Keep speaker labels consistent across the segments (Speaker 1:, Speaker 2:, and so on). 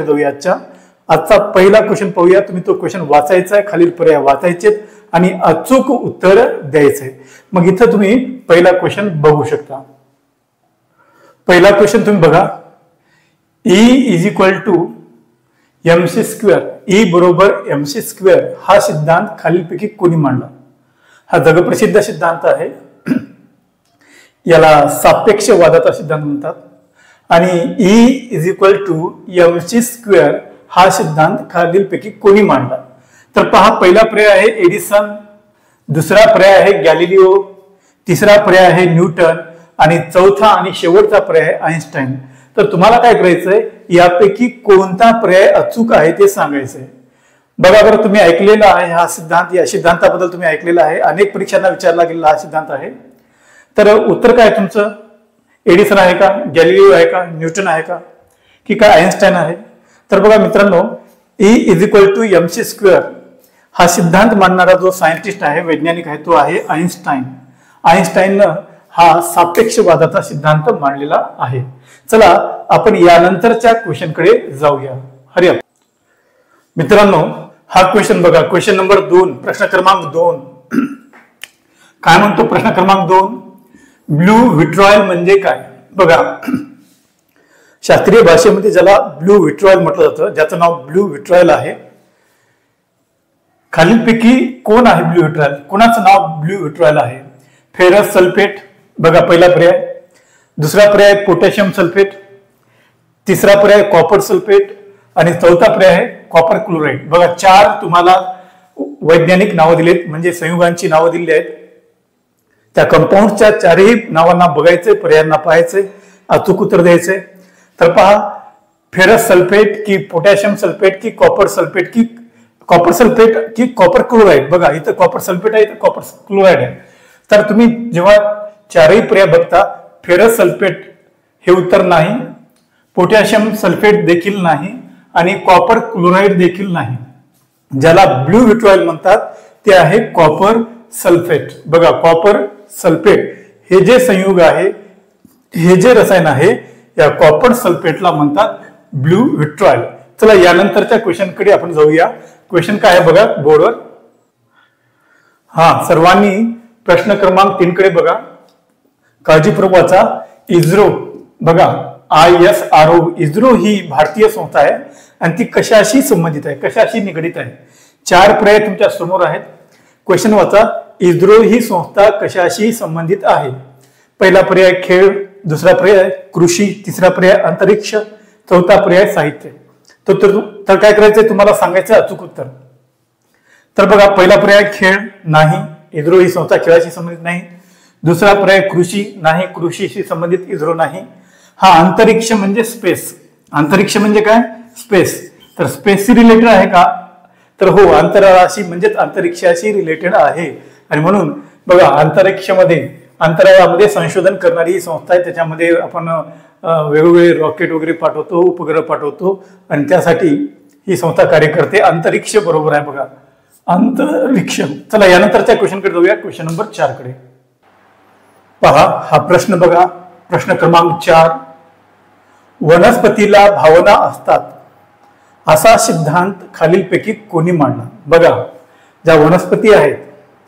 Speaker 1: जाऊया आजचा पहिला क्वेश्चन पाहूया। तुम्ही तो क्वेश्चन वाचायचा आहे, खालील पर्याय वाचायचे आणि अचूक उत्तर द्यायचे। मग इथं तुम्ही पहिला क्वेश्चन बघू शकता। पहिला क्वेश्चन तुम्ही बघा, E = mc², E = mc² हा सिद्धांत खालीलपैकी कोणी मांडला? हा जगप्रसिद्ध सिद्धांत आहे, याला सापेक्ष वादाचा सिद्धांत म्हणतात। आणि E = mc² हा सिद्धांत खालीलपैकी कोणी मांडला? तर पहा, पहिला पर्याय आहे एडिसन, दुसरा पर्याय आहे गॅलिलिओ, तिसरा पर्याय आहे न्यूटन आणि चौथा आणि शेवटचा पर्याय आहे आइन्स्टाईन। तर तुम्हाला काय करायचंय, यापैकी कोणता पर्याय अचूक आहे ते सांगायचंय। बघा बरं, तुम्ही ऐकलेला आहे हा सिद्धांत, या सिद्धांताबद्दल तुम्ही ऐकलेला आहे, अनेक परीक्षांना विचारला गेलेला हा सिद्धांत आहे। तर उत्तर काय तुमचं? एडिसन आहे का, गॅलिलिओ आहे का, न्यूटन आहे का, की काय आइन्स्टाईन आहे? तर बघा मित्रांनो, E = mc² हा सिद्धांत मांडणारा जो सायंटिस्ट आहे, वैज्ञानिक आहे, तो आहे आइन्स्टाईन। आइन्स्टाईननं हा सापेक्षवादाचा सिद्धांत मांडलेला आहे। चला आपण यानंतरच्या क्वेश्चनकडे जाऊया। हरी अप मित्रांनो, हा क्वेश्चन बघा, क्वेश्चन नंबर 2, प्रश्न क्रमांक 2 काय म्हणतो? प्रश्न क्रमांक 2, ब्लू विट्रॉयल म्हणजे काय? बघा, शास्त्रीय भाषेमध्ये ज्याला ब्लू विट्रॉयल म्हटलं जातं, ज्याचं नाव ब्लू विट्रॉयल आहे, खालीलपैकी कोण आहे ब्लू विट्रॉयल? कोणाचं नाव ब्लू विट्रॉयल आहे? फेरस सल्फेट, बघा पहिला पर्याय, दुसरा पर्याय पोटॅशियम सल्फेट, तिसरा पर्याय कॉपर सल्फेट आणि चौथा पर्याय आहे कॉपर क्लोराईड। बघा, 4 तुम्हाला वैज्ञानिक नावं दिलेत, म्हणजे संयुगांची नावं दिली आहेत। त्या कंपाऊंडच्या 4ही नावांना बघायचे, पर्यायांना पाहायचे, अचूक उत्तर द्यायचे। तर पहा, फेरस सल्फेट की पोटॅशियम सल्फेट की कॉपर सल्फेट की कॉपर सल्फेट की कॉपर क्लोराईड? बघा, इथं कॉपर सल्फेट आहे, इथं कॉपर क्लोराईड आहे। तर तुम्ही जेव्हा 4ही पर्याय बघता, फेरस सल्फेट हे उत्तर नाही, पोटॅशियम सल्फेट देखील नाही आणि कॉपर क्लोराईड देखील नाही। ज्याला ब्लू विट्रॉयल म्हणतात ते आहे कॉपर सल्फेट। बघा, कॉपर सल्फेट हे जे संयुग आहे, हे जे रसायन आहे, या कॉपर सल्फेटला म्हणतात ब्लू विट्रॉयल। चला यानंतरच्या क्वेश्चन कडे आपण जाऊया। क्वेश्चन काय आहे बघा बोर्डवर। हा, सर्वांनी प्रश्न क्रमांक 3 कडे बघा, काळजीपूर्वक वाचा। इस्रो, बघा ISRO, इस्रो ही भारतीय संस्था आहे आणि ती कशाशी संबंधित आहे, कशाशी निगडित आहे? 4 पर्याय तुमच्या समोर आहेत, क्वेश्चन वाचा। इस्रो ही संस्था कशाशी संबंधित आहे? पहिला पर्याय खेळ, दुसरा पर्याय कृषी, तिसरा पर्याय अंतरिक्ष, चौथा पर्याय साहित्य। तर काय करायचंय तुम्हाला? सांगायचं अचूक उत्तर। तर बघा, पहिला पर्याय खेळ नाही, इस्रो ही संस्था खेळाशी संबंधित नाही। दुसरा पर्याय कृषी नाही, कृषीशी संबंधित इस्रो नाही। हा अंतरिक्ष म्हणजे स्पेस, अंतरिक्ष म्हणजे काय? स्पेस। तर स्पेसशी रिलेटेड आहे का? तर हो, अंतराळाशी म्हणजेच अंतरिक्षाशी रिलेटेड आहे। आणि म्हणून बघा, अंतराळामध्ये संशोधन करणारी ही संस्था आहे, त्याच्यामध्ये आपण वेगवेगळे रॉकेट वगैरे पाठवतो, उपग्रह पाठवतो आणि त्यासाठी ही संस्था कार्य करते। अंतरिक्ष बरोबर आहे बघा, अंतरिक्ष। चला यानंतरच्या क्वेश्चन कडे जाऊया, क्वेश्चन नंबर 4 कडे। पहा, हा प्रश्न बघा, प्रश्न क्रमांक 4, वनस्पतीला भावना असतात असा सिद्धांत खालीलपैकी कोणी मांडला? बघा, ज्या वनस्पती आहेत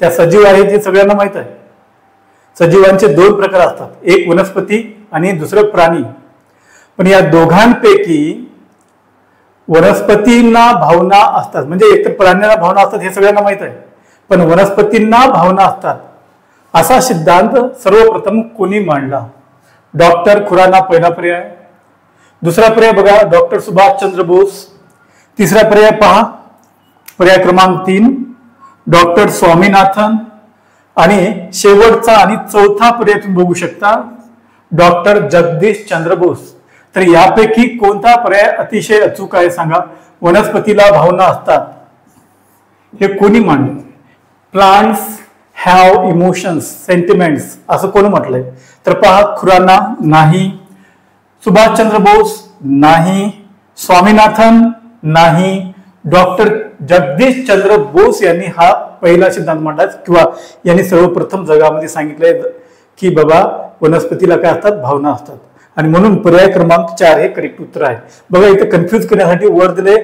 Speaker 1: त्या सजीव आहेत हे सगळ्यांना माहित आहे। सजीवांचे 2 प्रकार असतात, एक वनस्पती आणि दुसरं प्राणी। पण या दोघांपैकी वनस्पतींना भावना असतात, म्हणजे एकतर प्राण्यांना भावना असतात हे सगळ्यांना माहित आहे, पण वनस्पतींना भावना असतात असा सिद्धांत सर्वप्रथम कोणी मांडला? डॉक्टर खुराना पहिला पर्याय, दुसरा पर्याय बघा डॉक्टर सुभाषचंद्र बोस, तिसरा पर्याय पहा पर्याय क्रमांक 3 डॉक्टर स्वामीनाथन आणि शेवटचा आणि चौथा पर्याय तुम्ही बघू शकता डॉक्टर जगदीश चंद्र बोस। तर यापैकी कोणता पर्याय अतिशय अचूक आहे सांगा? वनस्पतीला भावना असतात हे कोणी मांडले? प्लांट्स हॅव इमोशन्स, सेंटिमेंट्स असं कोण म्हटलंय? तर पहा, खुराना नाही, सुभाषचंद्र बोस नाही, स्वामीनाथन नाही, डॉक्टर जगदीश चंद्र बोस यांनी हा पहिला सिद्धांत मांडला, किंवा यांनी सर्वप्रथम जगामध्ये सांगितलंय की बाबा वनस्पतीला काय असतात? भावना असतात। आणि म्हणून पर्याय क्रमांक 4 हे करेक्ट उत्तर आहे. बघा इथे कन्फ्युज करण्यासाठी वर दिले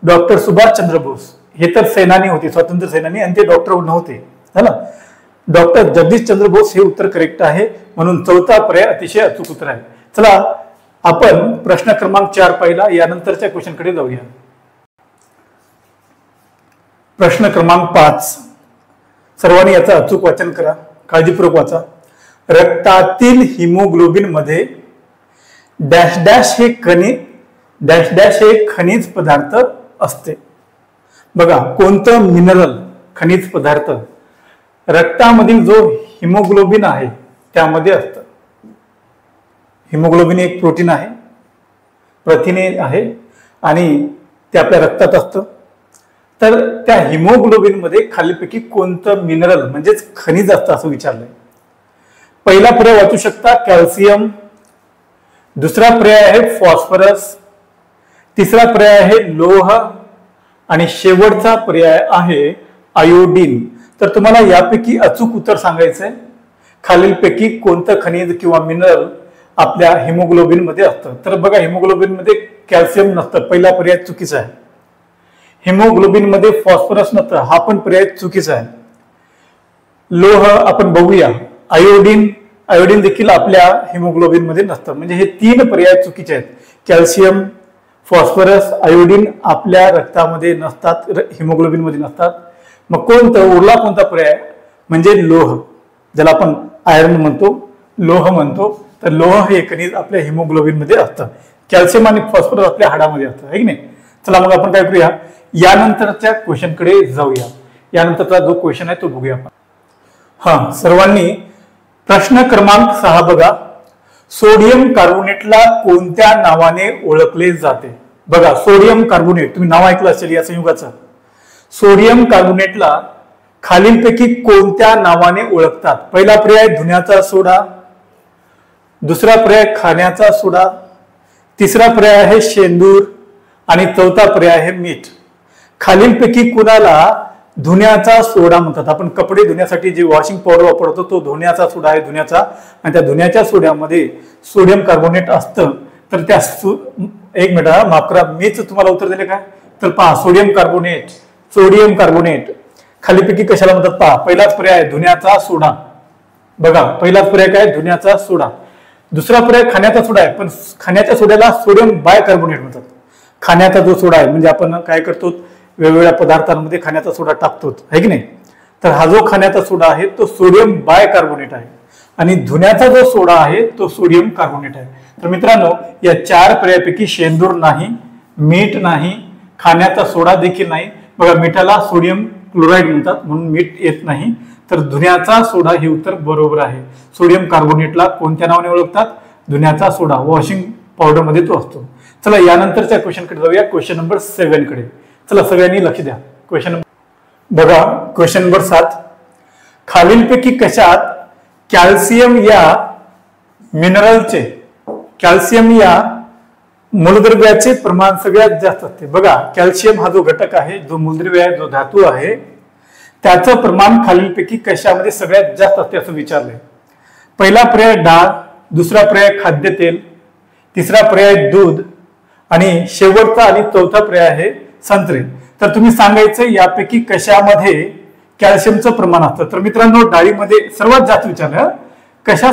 Speaker 1: डॉक्टर सुभाषचंद्र बोस, हे तर सेनानी होते, स्वातंत्र्य सेनानी, आणि ते डॉक्टर नव्हते है ना. डॉक्टर जगदीशचंद्र बोस हे उत्तर करेक्ट आहे, म्हणून चौथा पर्याय अतिशय अचूक उत्तर आहे. चला आपण प्रश्न क्रमांक 4 पाहिला, यानंतरच्या क्वेश्चन कडे जाऊया. प्रश्न क्रमांक 5, सर्वांनी याचं अचूक वाचन करा, काळजीपूर्वक वाचा. रक्तातील हिमोग्लोबिन मध्ये डॅश डॅश हे खनिज पदार्थ असते. बघा कोणतं मिनरल, खनिज पदार्थ रक्तामधील जो हिमोग्लोबिन आहे त्यामध्ये असतं. हिमोग्लोबिन एक प्रोटीन आहे, प्रथिने आहे, आणि ते आपल्या रक्तात असतं. तर त्या हिमोग्लोबिन मध्ये खालीलपैकी कोणतं मिनरल म्हणजेच खनिज असतं असं विचारलंय. पहिला पर्याय वाचू शकता कॅल्शियम, दुसरा पर्याय आहे फॉस्फरस, तिसरा पर्याय आहे लोह, आणि शेवटचा पर्याय आहे आयोडीन. तर तुम्हाला यापैकी अचूक उत्तर सांगायचंय, खालीलपैकी कोणतं खनिज किंवा मिनरल आपल्या हिमोग्लोबिन मध्ये असतं. तर बघा हिमोग्लोबिन मध्ये कॅल्शियम नसतं, पहिला पर्याय चुकीचा आहे. हिमोग्लोबिन मध्ये फॉस्फरस नसतं, हा पण पर्याय चुकीचा आहे. लोह आपण बघूया, आयोडीन देखील आपल्या हिमोग्लोबिन मध्ये नसतं. म्हणजे हे 3 पर्याय चुकीचे आहेत. कॅल्शियम, फॉस्फरस, आयोडीन आपल्या रक्तामध्ये नसतात, हिमोग्लोबिन मध्ये नसतात. मग कोणतं उरला कोणता पर्याय म्हणजे लोह, ज्याला आपण आयर्न म्हणतो, लोह म्हणतो. तर लोह हे खनिज आपल्या हिमोग्लोबिन मध्ये असतं. कॅल्शियम आणि फॉस्फरस आपल्या हाडामध्ये असतं, आहे की नाही. चला मग आपण काय करूया, यानंतरच्या क्वेश्चन कडे जाऊया. यानंतरचा जो क्वेश्चन आहे तो बघूया आपण. हा, सर्वांनी प्रश्न क्रमांक 6 बघा. सोडियम कार्बोनेटला कोणत्या नावाने ओळखले जाते. बघा सोडियम कार्बोनेट, तुम्ही नाव ऐकलं असेल या संयुगाचं. सोडियम कार्बोनेटला खालीलपैकी कोणत्या नावाने ओळखतात. पहिला पर्याय धुण्याचा सोडा, दुसरा पर्याय खाण्याचा सोडा, तिसरा पर्याय आहे शेंदूर, आणि चौथा पर्याय आहे मीठ. खालीलपैकी कुणाला धुण्याचा सोडा म्हणतात. आपण कपडे धुण्यासाठी जे वॉशिंग पावडर वापरतो तो धुण्याचा सोडा आहे, धुण्याचा, आणि त्या धुण्याच्या सोड्यामध्ये सोडियम कार्बोनेट असतं. तर त्या एक मिनिट माफ करा, मीच तुम्हाला उत्तर दिले काय. तर पहा सोडियम कार्बोनेट खालीपैकी कशाला म्हणतात पहा. पहिलाच पर्याय धुण्याचा सोडा, बघा पहिलाच पर्याय काय धुण्याचा सोडा. दुसरा पर्याय खाण्याचा सोडा आहे, पण खाण्याच्या सोड्याला सोडियम बायकार्बोनेट म्हणतात. खाण्याचा जो सोडा आहे म्हणजे आपण काय करतो वेगवेगळ्या पदार्थांमध्ये खाण्याचा सोडा टाकतो, आहे की नाही. तर हा जो खाण्याचा सोडा आहे तो सोडियम बायकार्बोनेट आहे, आणि धुण्याचा जो सोडा आहे तो सोडियम कार्बोनेट आहे. तर मित्रांनो या 4 पर्यायापैकी शेंदूर नाही, मीठ नाही, खाण्याचा सोडा देखील नाही. बघा मिठाला सोडियम क्लोराईड म्हणतात म्हणून मीठ येत नाही. तर धुण्याचा सोडा हे उत्तर बरोबर आहे. सोडियम कार्बोनेटला कोणत्या नावाने ओळखतात, धुण्याचा सोडा, वॉशिंग पावडर मध्ये तो असतो. चला यानंतरच्या क्वेश्चन कडे जाऊया, क्वेश्चन नंबर 7 कडे. चला सगळ्यांनी लक्ष द्या. क्वेश्चन बघा, क्वेश्चन नंबर 7, खालीलपैकी कशात कॅल्शियम या मिनरलचे, कॅल्शियम या मूलद्रव्याचे प्रमाण सगळ्यात जास्त असते. बघा कॅल्शियम हा जो घटक आहे, जो मूलद्रव्य आहे, जो धातू आहे, त्याचं प्रमाण खालीलपैकी कशामध्ये सगळ्यात जास्त असते असं विचारलंय. पहिला पर्याय डाळ, दुसरा पर्याय खाद्यतेल, तिसरा पर्याय दूध, आणि शेवटचा आणि चौथा पर्याय आहे संत्रे. तर तुम्ही सांगायचं यापैकी कशामध्ये कॅल्शियमचं प्रमाण असतं. तर मित्रांनो डाळीमध्ये सर्वात जास्त विचारलं, कशा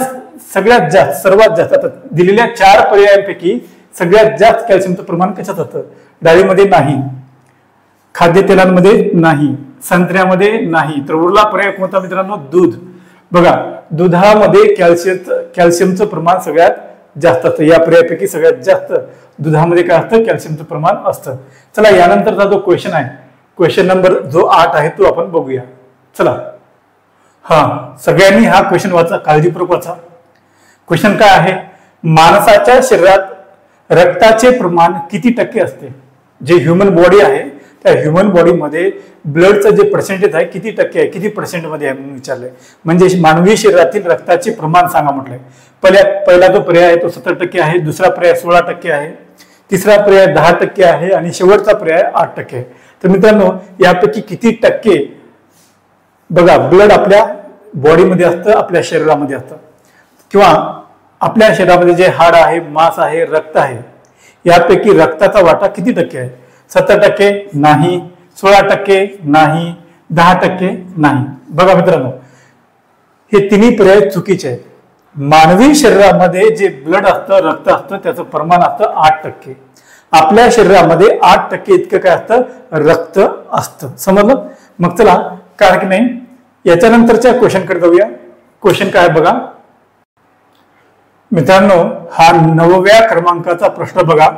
Speaker 1: सगळ्यात जास्त, सर्वात जास्त. आता दिलेल्या 4 पर्यायांपैकी सगळ्यात जास्त कॅल्शियमचं प्रमाण कशात असतं. डाळीमध्ये नाही, खाद्यतेलांमध्ये नाही, संत्र्यामध्ये नाही. तर उरला पर्याय कोणता मित्रांनो, दूध. बघा दुधामध्ये कॅल्शियमचं प्रमाण सगळ्यात जास्त असतं. या पर्यायापैकी सगळ्यात जास्त दुधामध्ये काय असतं, कॅल्शियमचं प्रमाण असतं. चला यानंतरचा जो क्वेश्चन आहे, क्वेश्चन नंबर जो 8 आहे तो आपण बघूया. चला हा सगळ्यांनी हा क्वेश्चन वाचा, काळजीपूर्वक वाचा. क्वेश्चन काय आहे, माणसाच्या शरीरात रक्ताचे प्रमाण किती टक्के असते. जे ह्युमन बॉडी आहे त्या ह्युमन बॉडीमध्ये ब्लडचं जे पर्सेंटेज आहे किती टक्के आहे, किती पर्सेंट मध्ये आहे म्हणून विचारलंय. म्हणजे मानवी शरीरातील रक्ताचे प्रमाण सांगा म्हटलंय. पहिला जो पर्याय आहे तो 70% आहे, दुसरा पर्याय 16% आहे, तिसरा पर्याय 10% आहे, आणि शेवटचा पर्याय 8% आहे. तर मित्रांनो यापैकी किती टक्के बघा ब्लड आपल्या बॉडीमध्ये असतं, आपल्या शरीरामध्ये असतं. किंवा आपल्या शरीरामध्ये जे हाड आहे, मांस आहे, रक्त आहे, यापैकी रक्ताचा वाटा किती टक्के आहे? 70% नाही, 16% नाही, 10% नाही. बघा मित्रांनो, हे तिन्ही पर्याय चुकीचे आहेत. मानवी शरीरामध्ये जे ब्लड असतं, रक्त असतं, त्याचं प्रमाण असतं 8%. आपल्या शरीरामध्ये 8% इतकं काय असतं? रक्त असतं. समजलं? मग चला काय की नाही, याच्यानंतरच्या क्वेश्चन कडे जाऊया. क्वेश्चन काय बघा मित्रांनो, हा 9व्या क्रमांकाचा प्रश्न बघा.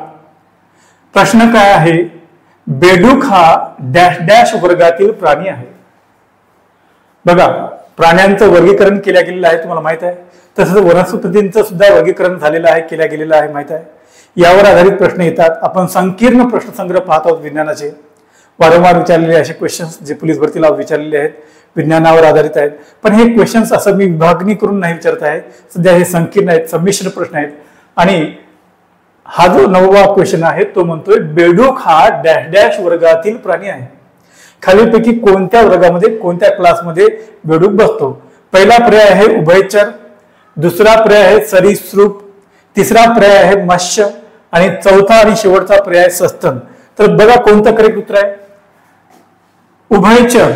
Speaker 1: प्रश्न काय आहे? बेडूक हा डॅश डॅश वर्गातील प्राणी आहे. बघा, प्राण्यांचं वर्गीकरण केल्या गेलेलं आहे, तुम्हाला माहित आहे. तसंच वनस्पतींचं सुद्धा वर्गीकरण झालेलं आहे, केल्या गेलेलं आहे, माहित आहे. यावर आधारित प्रश्न येतात. आपण संकीर्ण प्रश्नसंग्रह पाहत आहोत विज्ञानाचे. वारंवार विचारलेले असे क्वेश्चन्स जे पोलीस भरतीला विचारलेले आहेत, विज्ञानावर आधारित आहेत. पण हे क्वेश्चन्स असं मी विभागणी करून नाही विचारत आहे. सध्या हे संकीर्ण आहेत, संमिश्र प्रश्न आहेत. आणि हा जो 9वा क्वेश्चन आहे तो म्हणतोय बेडूक हा डॅश डॅश वर्गातील प्राणी आहे. खालीलपैकी कोणत्या वर्गामध्ये, कोणत्या क्लासमध्ये बेडूक बसतो? पहिला पर्याय आहे उभयचर, दुसरा पर्याय आहे सरीसृप, तिसरा पर्याय आहे मत्स्य आणि चौथा आणि शेवटचा पर्याय सस्तन. तर बघा कोणतं करेक्ट उत्तर आहे? उभयचर,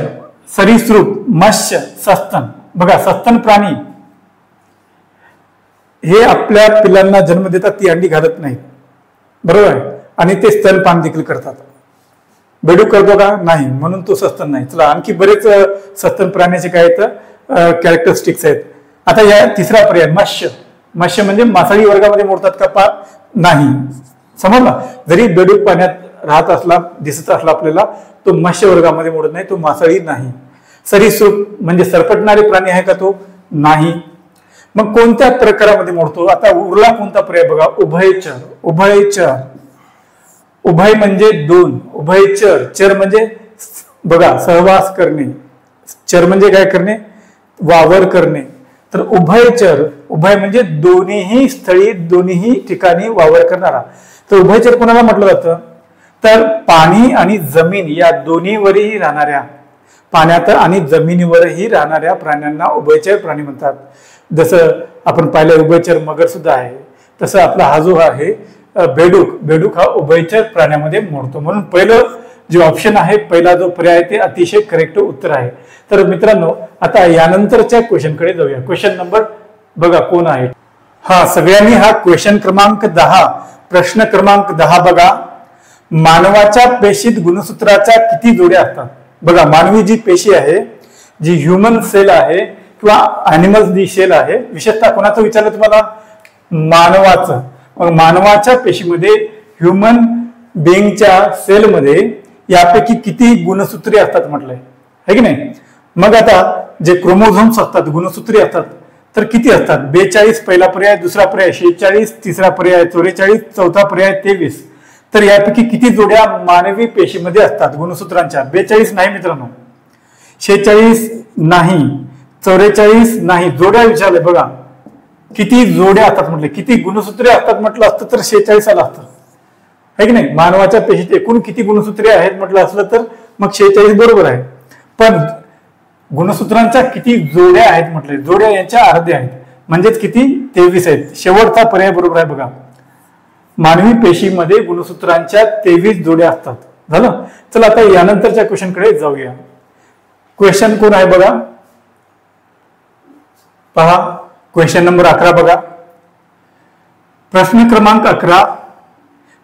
Speaker 1: सरीसृप, मत्स्य, सस्तन. बघा, सस्तन प्राणी हे आपल्या पिलांना जन्म देतात, ती अंडी घालत नाहीत, बरोबर आहे, आणि ते स्तनपान देखील करतात. बेडूक करतो का? नाही, म्हणून तो सस्तन नाही. चला, आणखी बरेच सस्तन प्राण्याचे काय आहेत कॅरेक्टरिस्टिक्स आहेत. आता या तिसरा पर्याय मत्स्य. मत्स्य म्हणजे मासळी वर्गामध्ये मोडतात का? नाही. समजला? जरी बेडूक पाण्यात राहत असला, दिसत असला आपल्याला, तो मत्स्य वर्गामध्ये मोडत नाही, तो मासळी नाही. सरीसृप म्हणजे सरपटणारे प्राणी आहे का? तो नाही. मग कोणत्या प्रकारामध्ये मोडतो? आता उरला कोणता पर्याय बघा, उभयचर. उभयचर, उभय म्हणजे दोन, उभयचर. चर म्हणजे बघा सहवास करणे, चर म्हणजे काय करणे? वावर करणे. तर उभयचर, उभय म्हणजे दोन्हीही स्थळी, दोन्हीही ठिकाणी वावर करणारा. तर उभयचर कोणाला म्हटलं जातं? तर पाणी आणि जमीन या दोन्हीवरही राहणाऱ्या, पाण्यात आणि जमिनीवरही राहणाऱ्या प्राण्यांना उभयचर प्राणी म्हणतात. जसं आपण पाहिलं उभयचर मगर सुद्धा आहे, तसं आपला हा जो आहे बेडूक, बेडूक हा उभयचर प्राण्यामध्ये मोडतो. म्हणून पहिलं जे ऑप्शन आहे, पहिला जो पर्याय ते अतिशय करेक्ट उत्तर आहे. तर मित्रांनो, आता यानंतरच्या क्वेश्चन कडे जाऊया. क्वेश्चन नंबर बघा कोण आहे? हा, सगळ्यांनी हा क्वेश्चन क्रमांक 10, प्रश्न क्रमांक 10 बघा. मानवाच्या पेशीत गुणसूत्राच्या किती जोड्या असतात? बघा, मानवी जी पेशी आहे, जी ह्युमन सेल आहे किंवा अॅनिमल्स जी सेल आहे, विशेषतः कोणाचं विचारलं तुम्हाला? मानवाचं. मग मानवाच्या पेशीमध्ये, ह्युमन बिंगच्या सेलमध्ये यापैकी किती गुणसूत्रे असतात म्हटलंय, है की नाही? मग आता जे क्रोमोझोम्स असतात, गुणसूत्रे असतात, तर किती असतात? 42 पहिला पर्याय, दुसरा पर्याय 46, तिसरा पर्याय 44, चौथा पर्याय 23. तर यापैकी किती जोड्या मानवी पेशीमध्ये असतात गुणसूत्रांच्या? 42 नाही मित्रांनो, 46 नाही, 44 नाही. जोड्या विचारले बघा, किती जोड्या असतात म्हटले, किती गुणसूत्रे असतात म्हटलं असतं तर 46 आलं असतं, है की नाही? मानवाच्या पेशीत एकूण किती गुणसूत्रे आहेत म्हटलं असलं तर मग 46 बरोबर आहे. पण गुणसूत्रांच्या किती जोड्या आहेत म्हटले, जोड्या यांच्या अर्ध्या आहेत, म्हणजेच किती? 23 आहेत. शेवटचा पर्याय बरोबर आहे बघा. मानवी पेशीमध्ये गुणसूत्रांच्या 23 जोड्या असतात. झालं? चला, आता यानंतरच्या क्वेश्चन कडे जाऊया. क्वेश्चन कोण आहे बघा, पहा. क्वेश्चन नंबर 11 बघा. प्रश्न क्रमांक 11,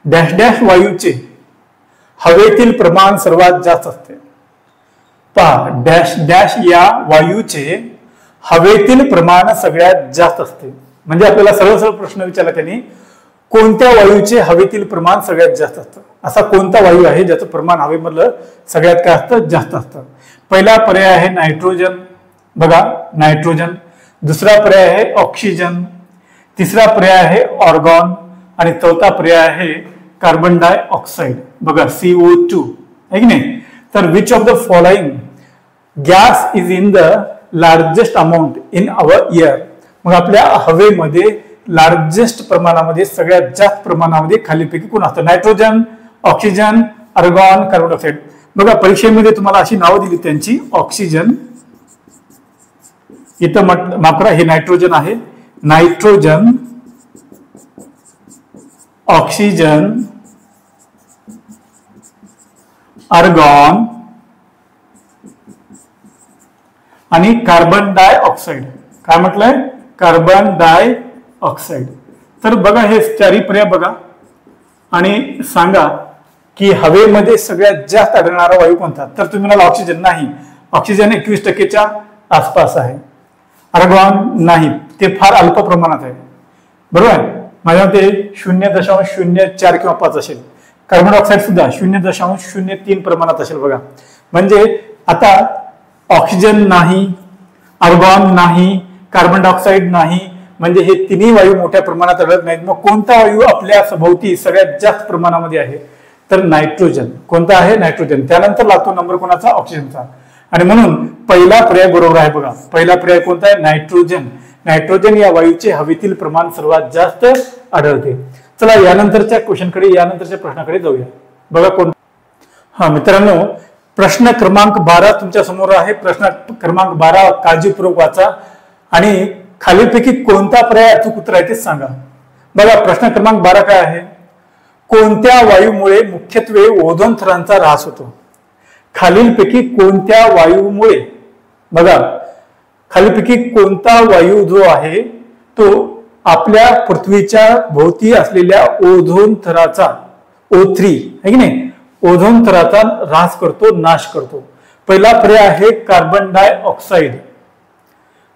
Speaker 1: डॅश डॅश वायूचे हवेतील प्रमाण सर्वात जास्त असते. पहा, डॅश डॅश या वायूचे हवेतील प्रमाण सगळ्यात जास्त असते. म्हणजे आपल्याला सरळ सरळ प्रश्न विचारला त्यांनी, कोणत्या वायूचे हवेतील प्रमाण सगळ्यात जास्त असतं? असा कोणता वायू आहे ज्याचं प्रमाण हवेमधलं सगळ्यात काय असतं? जास्त असतं. पहिला पर्याय आहे नायट्रोजन. बघा, नायट्रोजन. दुसरा पर्याय आहे ऑक्सिजन, तिसरा पर्याय आहे ऑर्गॉन आणि चौथा पर्याय आहे कार्बन डायऑक्साइड. बघा, CO2, है की नाही? तर which of the following gas is in the largest amount in our air? मग आपल्या हवेमध्ये लार्जेस्ट प्रमाणामध्ये, सगळ्यात जास्त प्रमाणामध्ये खालीपैकी कोण असतं? Nitrogen, oxygen, argon, carbon dioxide. बघा, परीक्षेमध्ये तुम्हाला अशी नावं दिली त्यांची. ऑक्सिजन, इथं माफ करा, हे नायट्रोजन आहे, नायट्रोजन, ऑक्सिजन, आर्गॉन आणि कार्बन डायऑक्साईड. काय म्हटलंय? Carbon dioxide. तर बघा हे चारही पर्याय बघा आणि सांगा की हवेमध्ये सगळ्यात जास्त आढळणारा वायू कोणता. तर तुम्ही म्हणाल ऑक्सिजन. नाही, ऑक्सिजन 21% आसपास आहे. आर्गॉन नाही, ते फार अल्प प्रमाणात आहे. बरोबर आहे. माझ्या मते 0.04 किंवा 5 असेल. कार्बन डायऑक्साईड सुद्धा 0.03 प्रमाणात असेल. बघा म्हणजे आता ऑक्सिजन नाही, आर्गॉन नाही, कार्बन डायऑक्साईड नाही, म्हणजे हे तिन्ही वायू मोठ्या प्रमाणात आढळत नाहीत. मग कोणता वायू आपल्या सभोवती सगळ्यात जास्त प्रमाणामध्ये आहे? तर नायट्रोजन. कोणता आहे? नायट्रोजन. त्यानंतर लागतो नंबर कोणाचा? ऑक्सिजनचा. आणि म्हणून पहिला पर्याय बरोबर आहे. बघा पहिला पर्याय कोणता आहे? नायट्रोजन. नायट्रोजन या वायूचे हवेतील प्रमाण सर्वात जास्त आढळते. चला यानंतरच्या क्वेश्चनकडे, यानंतरच्या प्रश्नाकडे जाऊया. बघा कोण. हा मित्रांनो, प्रश्न क्रमांक 12 तुमच्या समोर आहे. प्रश्न क्रमांक 12 काळजीपूर्वक वाचा आणि खालीलपैकी कोणता पर्याय अचूक उत्तर आहे ते सांगा. बघा प्रश्न क्रमांक 12 काय आहे? कोणत्या वायूमुळे मुख्यत्वे ओझोन थरांचा ऱ्हास होतो? खालीलपैकी कोणत्या वायूमुळे? बघा खालीलपैकी कोणता वायू जो आहे तो आपल्या पृथ्वीच्या भोवती असलेल्या ओझोन थराचा, O3 आहे की नाही, ओझोन थराचा ऱ्हास करतो, नाश करतो? पहिला पर्याय आहे कार्बन डायऑक्साईड.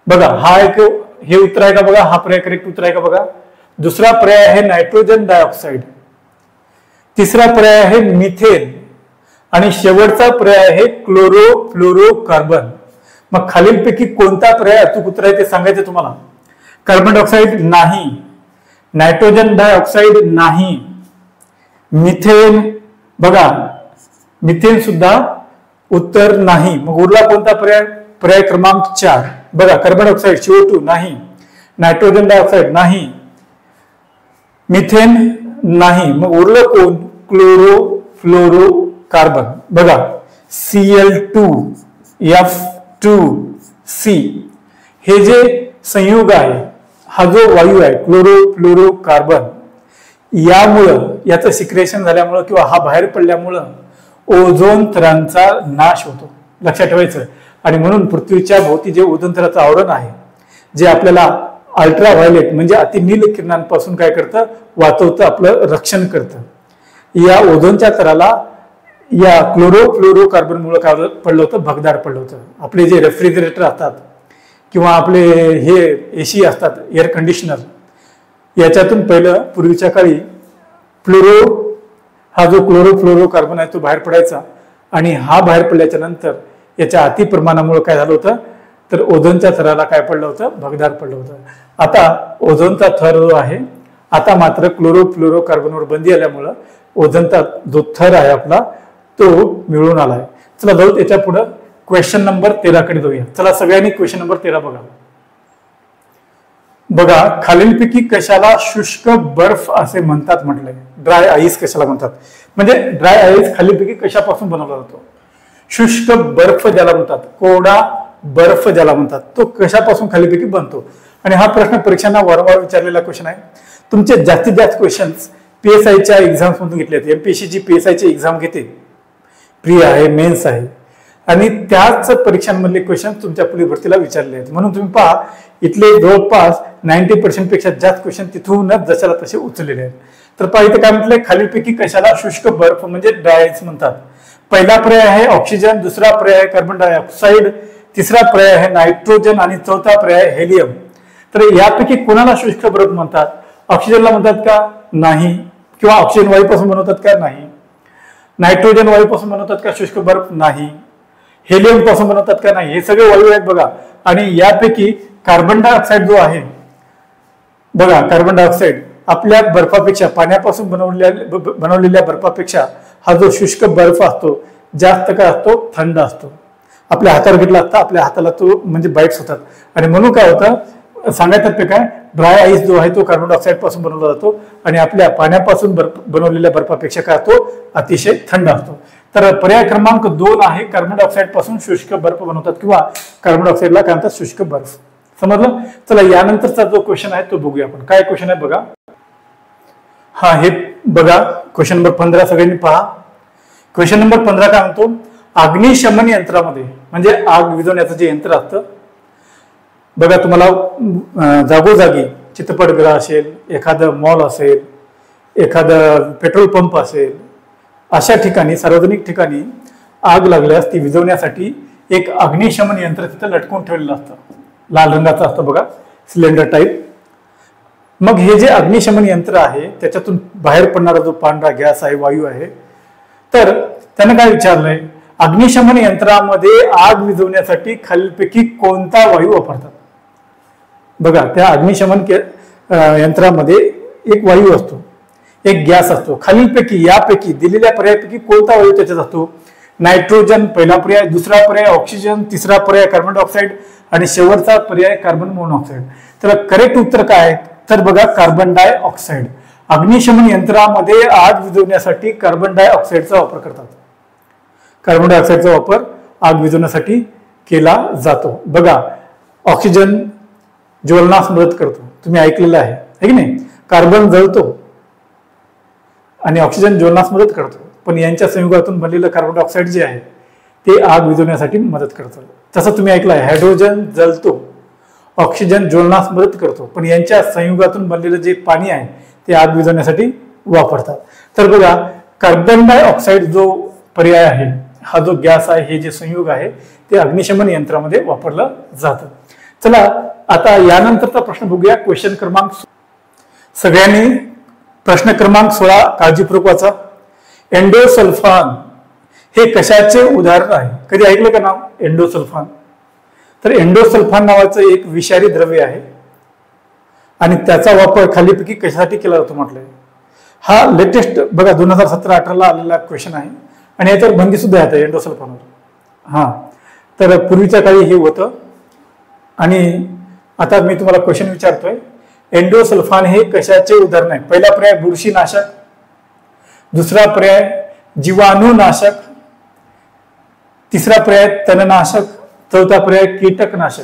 Speaker 1: बघा हा एक हे उत्तर आहे का? बघा हा पर्याय करेक्ट उत्तर आहे का? बघा दुसरा पर्याय आहे नायट्रोजन डायऑक्साईड. तिसरा पर्याय आहे मिथेन आणि शेवटचा पर्याय आहे क्लोरोफ्लोरोकार्बन. मग खालीलपैकी कोणता पर्याय अचूक उत्तर आहे ते सांगायचं तुम्हाला. कार्बन डायऑक्साईड नाही, नायट्रोजन डायऑक्साईड नाही, मिथेन, बघा मिथेन सुद्धा उत्तर नाही. मग उरला कोणता पर्याय? पर्याय क्रमांक 4. बघा कार्बन डायऑक्साईड CO2 नाही, नायट्रोजन डायऑक्साईड नाही, मिथेन नाही. मग उरलं कोण? क्लोरोफ्लोरोकार्बन. बघा Cl2F2C हे जे संयुग आहे, हा जो वायू आहे क्लोरोफ्लोरोकार्बन, यामुळं याचं सिक्रेशन झाल्यामुळं किंवा हा बाहेर पडल्यामुळं ओझोन थरांचा नाश होतो. लक्षात ठेवायचं. आणि म्हणून पृथ्वीच्या भोवती जे ओझोन थराचं आवरण आहे, जे आपल्याला अल्ट्रा व्हायलेट म्हणजे अतिनील किरणांपासून काय करतं? वाचवतं, आपलं रक्षण करतं. या ओझोनच्या थराला या क्लोरोफ्लोरोकार्बनमुळे काय पडलं होतं? भगदाड पडलं होतं. आपले जे रेफ्रिजरेटर असतात किंवा आपले हे AC असतात, एअर कंडिशनर, याच्यातून पहिलं पूर्वीच्या काळी हा जो क्लोरोफ्लोरोकार्बन आहे तो बाहेर पडायचा आणि हा बाहेर पडल्याच्या नंतर याच्या अति प्रमाणामुळे काय झालं होतं? तर ओझोनच्या थराला काय पडलं होतं? भगदाड पडलं होतं. आता ओझोनचा थर जो आहे, आता मात्र क्लोरोफ्लोरोकार्बनवर बंदी आल्यामुळं ओझोनचा जो थर आहे आपला तो मिळून आलाय. चला जाऊ त्याच्या पुढे क्वेश्चन नंबर 13 कडे जाऊया. चला सगळ्यांनी क्वेश्चन नंबर 13 बघा. बघा खालीलपैकी कशाला शुष्क बर्फ असे म्हणतात म्हटलंय? ड्राय आईस कशाला म्हणतात? म्हणजे ड्राय आईस खालीलपैकी कशापासून बनवला जातो? शुष्क बर्फ ज्याला म्हणतात, कोरडा बर्फ ज्याला म्हणतात, तो कशापासून खालीलपैकी बनतो? आणि हा प्रश्न परीक्षांना वारंवार विचारलेला क्वेश्चन आहे. तुमचे जास्तीत जास्त क्वेश्चन्स PSIच्या एक्झाम्स मधून घेतले आहेत. MPSCची PSIची एक्झाम घेते, प्री आहे, मेन्स आहे, आणि त्याच परीक्षांमधले क्वेश्चन तुमच्या पोलीस भरतीला विचारले आहेत. म्हणून तुम्ही पहा इथले जवळपास 90% पेक्षा जास्त क्वेश्चन तिथूनच जशाला तसे उचललेले आहेत. तर पहा इथे काय म्हटलंय? खालीलपैकी कशाला शुष्क बर्फ म्हणजे ड्राय आईस म्हणतात? पहिला पर्याय आहे ऑक्सिजन, दुसरा पर्याय आहे कार्बन डायऑक्साईड, तिसरा पर्याय आहे नायट्रोजन आणि चौथा पर्याय हेलियम. तर यापैकी कोणाला शुष्क बर्फ म्हणतात? ऑक्सिजनला म्हणतात का? नाही. किंवा ऑक्सिजन वायूपासून बनवतात का? नाही. नायट्रोजन वायूपासून बनवतात का शुष्क बर्फ? नाही. हेलियम पासून बनवतात का? नाही. हे सगळे वायू आहेत बघा. आणि यापैकी कार्बन डायऑक्साईड जो आहे बघा, कार्बन डायऑक्साईड आपल्या बर्फापेक्षा, पाण्यापासून बनवलेल्या बर्फापेक्षा हा जो शुष्क बर्फ असतो जास्त काय असतो? थंड असतो. आपल्या हातावर घेतला असता आपल्या हाताला तो म्हणजे बाईट्स होतात. आणि म्हणून काय होतं? सांगायचं काय? ड्राय आईस जो आहे तो कार्बन डायऑक्साईड पासून बनवला जातो आणि आपल्या पाण्यापासून बनवलेल्या बर्फापेक्षा काय असतो? अतिशय थंड असतो. तर पर्याय क्रमांक 2 आहे कार्बन डायऑक्साईड पासून शुष्क बर्फ बनवतात किंवा कार्बन डायऑक्साईडला काय म्हणतात? शुष्क बर्फ. समजलं? चला यानंतरचा जो क्वेश्चन आहे तो बघूया आपण. काय क्वेश्चन आहे बघा. हा हे बघा क्वेश्चन नंबर 15 सगळ्यांनी पहा. क्वेश्चन नंबर 15 काय म्हणतो, अग्निशमन यंत्रामध्ये म्हणजे आग विझवण्याचं जे यंत्र असतं बघा, तुम्हाला जागोजागी चित्रपटगृह असेल, एखादं मॉल असेल, एखादं पेट्रोल पंप असेल, अशा ठिकाणी सार्वजनिक ठिकाणी आग लागल्यास ती विझवण्यासाठी एक अग्निशमन यंत्र तिथं लटकून ठेवलेलं असतं, लाल रंगाचं असतं बघा, सिलेंडर टाईप. मग हे जे अग्निशमन यंत्र आहे त्याच्यातून बाहेर पडणारा जो पांढरा गॅस आहे, वायू आहे, तर त्यानं काय विचारलंय, अग्निशमन यंत्रामध्ये आग विझवण्यासाठी खालीलपैकी कोणता वायू वापरतात. बघा, त्या अग्निशमन यंत्रामध्ये एक वायू असतो, एक गॅस असतो, खालीलपैकी यापैकी दिलेल्या पर्यायापैकी कोणता वायू त्याच्यात असतो. नायट्रोजन पहिला पर्याय, दुसरा पर्याय ऑक्सिजन, तिसरा पर्याय कार्बन डायऑक्साईड आणि शेवटचा पर्याय कार्बन मोनॉक्साईड. तर करेक्ट उत्तर काय आहे, तर बघा कार्बन डायऑक्साईड. अग्निशमन यंत्रामध्ये आग विझवण्यासाठी कार्बन डायऑक्साईडचा वापर करतात. कार्बन डायऑक्साईडचा वापर आग विझवण्यासाठी केला जातो. बघा, ऑक्सिजन ज्वलनास मदत करतो, तुम्ही ऐकलेलं आहे की नाही. कार्बन जळतो आणि ऑक्सिजन ज्वलनास मदत करतो, पण यांच्या संयुगातून बनलेलं कार्बन डायऑक्साईड जे आहे ते आग विझवण्यासाठी मदत करतं. तसं तुम्ही ऐकलं आहे, हायड्रोजन जळतो, ऑक्सिजन ज्वलनास मदत करतो, पण यांच्या संयुगातून बनलेलं जे पाणी आहे ते आग विझवण्यासाठी वापरतात. तर बघा, कार्बन डायऑक्साईड जो पर्याय आहे, हा जो गॅस आहे, हे जे संयुग आहे ते अग्निशमन यंत्रामध्ये वापरलं जातं. चला आता यानंतरचा प्रश्न बघूया, क्वेश्चन क्रमांक. सगळ्यांनी प्रश्न क्रमांक 16 काळजीपूर्वक वाचा. एंडोसल्फान हे कशाचे उदाहरण आहे. कधी ऐकलं का नाव एंडोसल्फान. तर एंडोसल्फान नावाचं एक विषारी द्रव्य आहे आणि त्याचा वापर खालीपैकी कशासाठी केला जातो म्हटलंय. हा लेटेस्ट बघा 2017-18 आलेला क्वेश्चन आहे आणि याच्यावर बंदी सुद्धा येते एंडोसल्फानवर. हा, तर पूर्वीच्या काळी हे होतं आणि आता मी तुम्हाला क्वेश्चन विचारतोय, एंडोसल्फान हे कशाचे उदाहरण आहे. पहिला पर्याय बुरशीनाशक, दुसरा पर्याय जीवाणुनाशक, तिसरा पर्याय तणनाशक, चौथा पर्याय कीटकनाशक.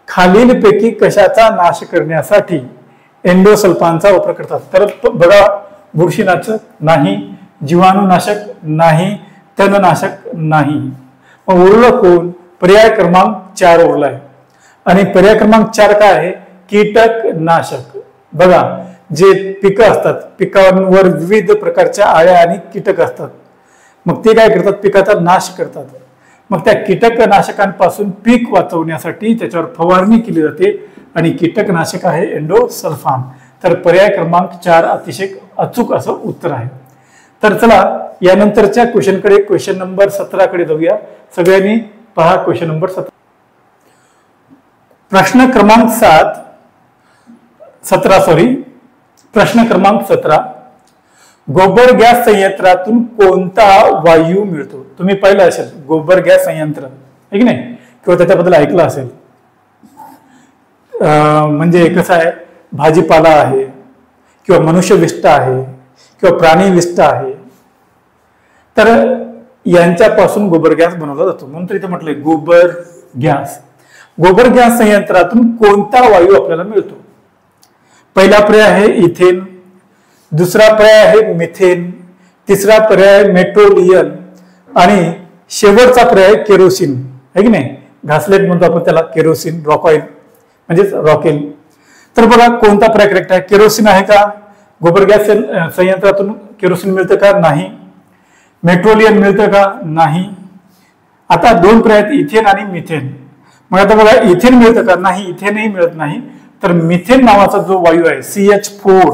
Speaker 1: खालीलपैकी कशाचा नाश करण्यासाठी एंडोसल्फानचा वापर करतात. तर बघा, बुरशीनाशक नाही, जीवाणुनाशक नाही, तणनाशक नाही. मग उरलं कोण, पर्याय क्रमांक 4 उरला आहे आणि पर्याय क्रमांक 4 काय आहे, कीटकनाशक. बघा, जे पिकं असतात, पिकांवर विविध प्रकारच्या आळ्या आणि कीटक असतात, मग ते काय करतात, पिकाचा नाश करतात. मग त्या कीटकनाशकांपासून पीक वाचवण्यासाठी त्याच्यावर फवारणी केली जाते आणि कीटकनाशक आहे एंडोसल्फान. तर पर्याय क्रमांक 4 अतिशय अचूक असं उत्तर आहे. तर चला यानंतरच्या क्वेश्चनकडे, क्वेश्चन नंबर 17 कडे जाऊया. सगळ्यांनी पहा क्वेश्चन नंबर 17. प्रश्न क्रमांक 17 प्रश्न क्रमांक 17. गोबर गॅस संयंत्रातून कोणता वायू मिळतो. तुम्ही पाहिलं असेल गोबर गॅस संयंत्र, आहे की नाही, किंवा त्याच्याबद्दल ऐकलं असेल. म्हणजे कसं आहे, भाजीपाला आहे किंवा मनुष्य विष्ट आहे किंवा प्राणी विष्ट आहे, तर यांच्यापासून गोबर गॅस बनवला जातो. म्हणून तर इथे म्हटलंय गोबर गॅस. गोबर गॅस संयंत्रातून कोणता वायू आपल्याला मिळतो. पहिला पर्याय आहे इथेन, दुसरा पर्याय आहे मिथेन, तिसरा पर्याय मेट्रोलियन आणि शेवटचा पर्याय केरोसिन, आहे की नाही. घासलेट म्हणतो आपण त्याला, केरोसिन, रॉकऑइल म्हणजेच रॉकेल. तर बघा कोणता पर्याय करेक्ट आहे. केरोसिन आहे का. गोबर गॅस संयंत्रातून केरोसिन मिळतं का, नाही. मेट्रोलियन मिळतं का, नाही. आता दोन पर्याय आहेत, इथेन आणि मिथेन. मग आता बघा इथेन मिळतं का, नाही, इथेनही मिळत नाही. तर मिथेन नावाचा जो वायू आहे CH4,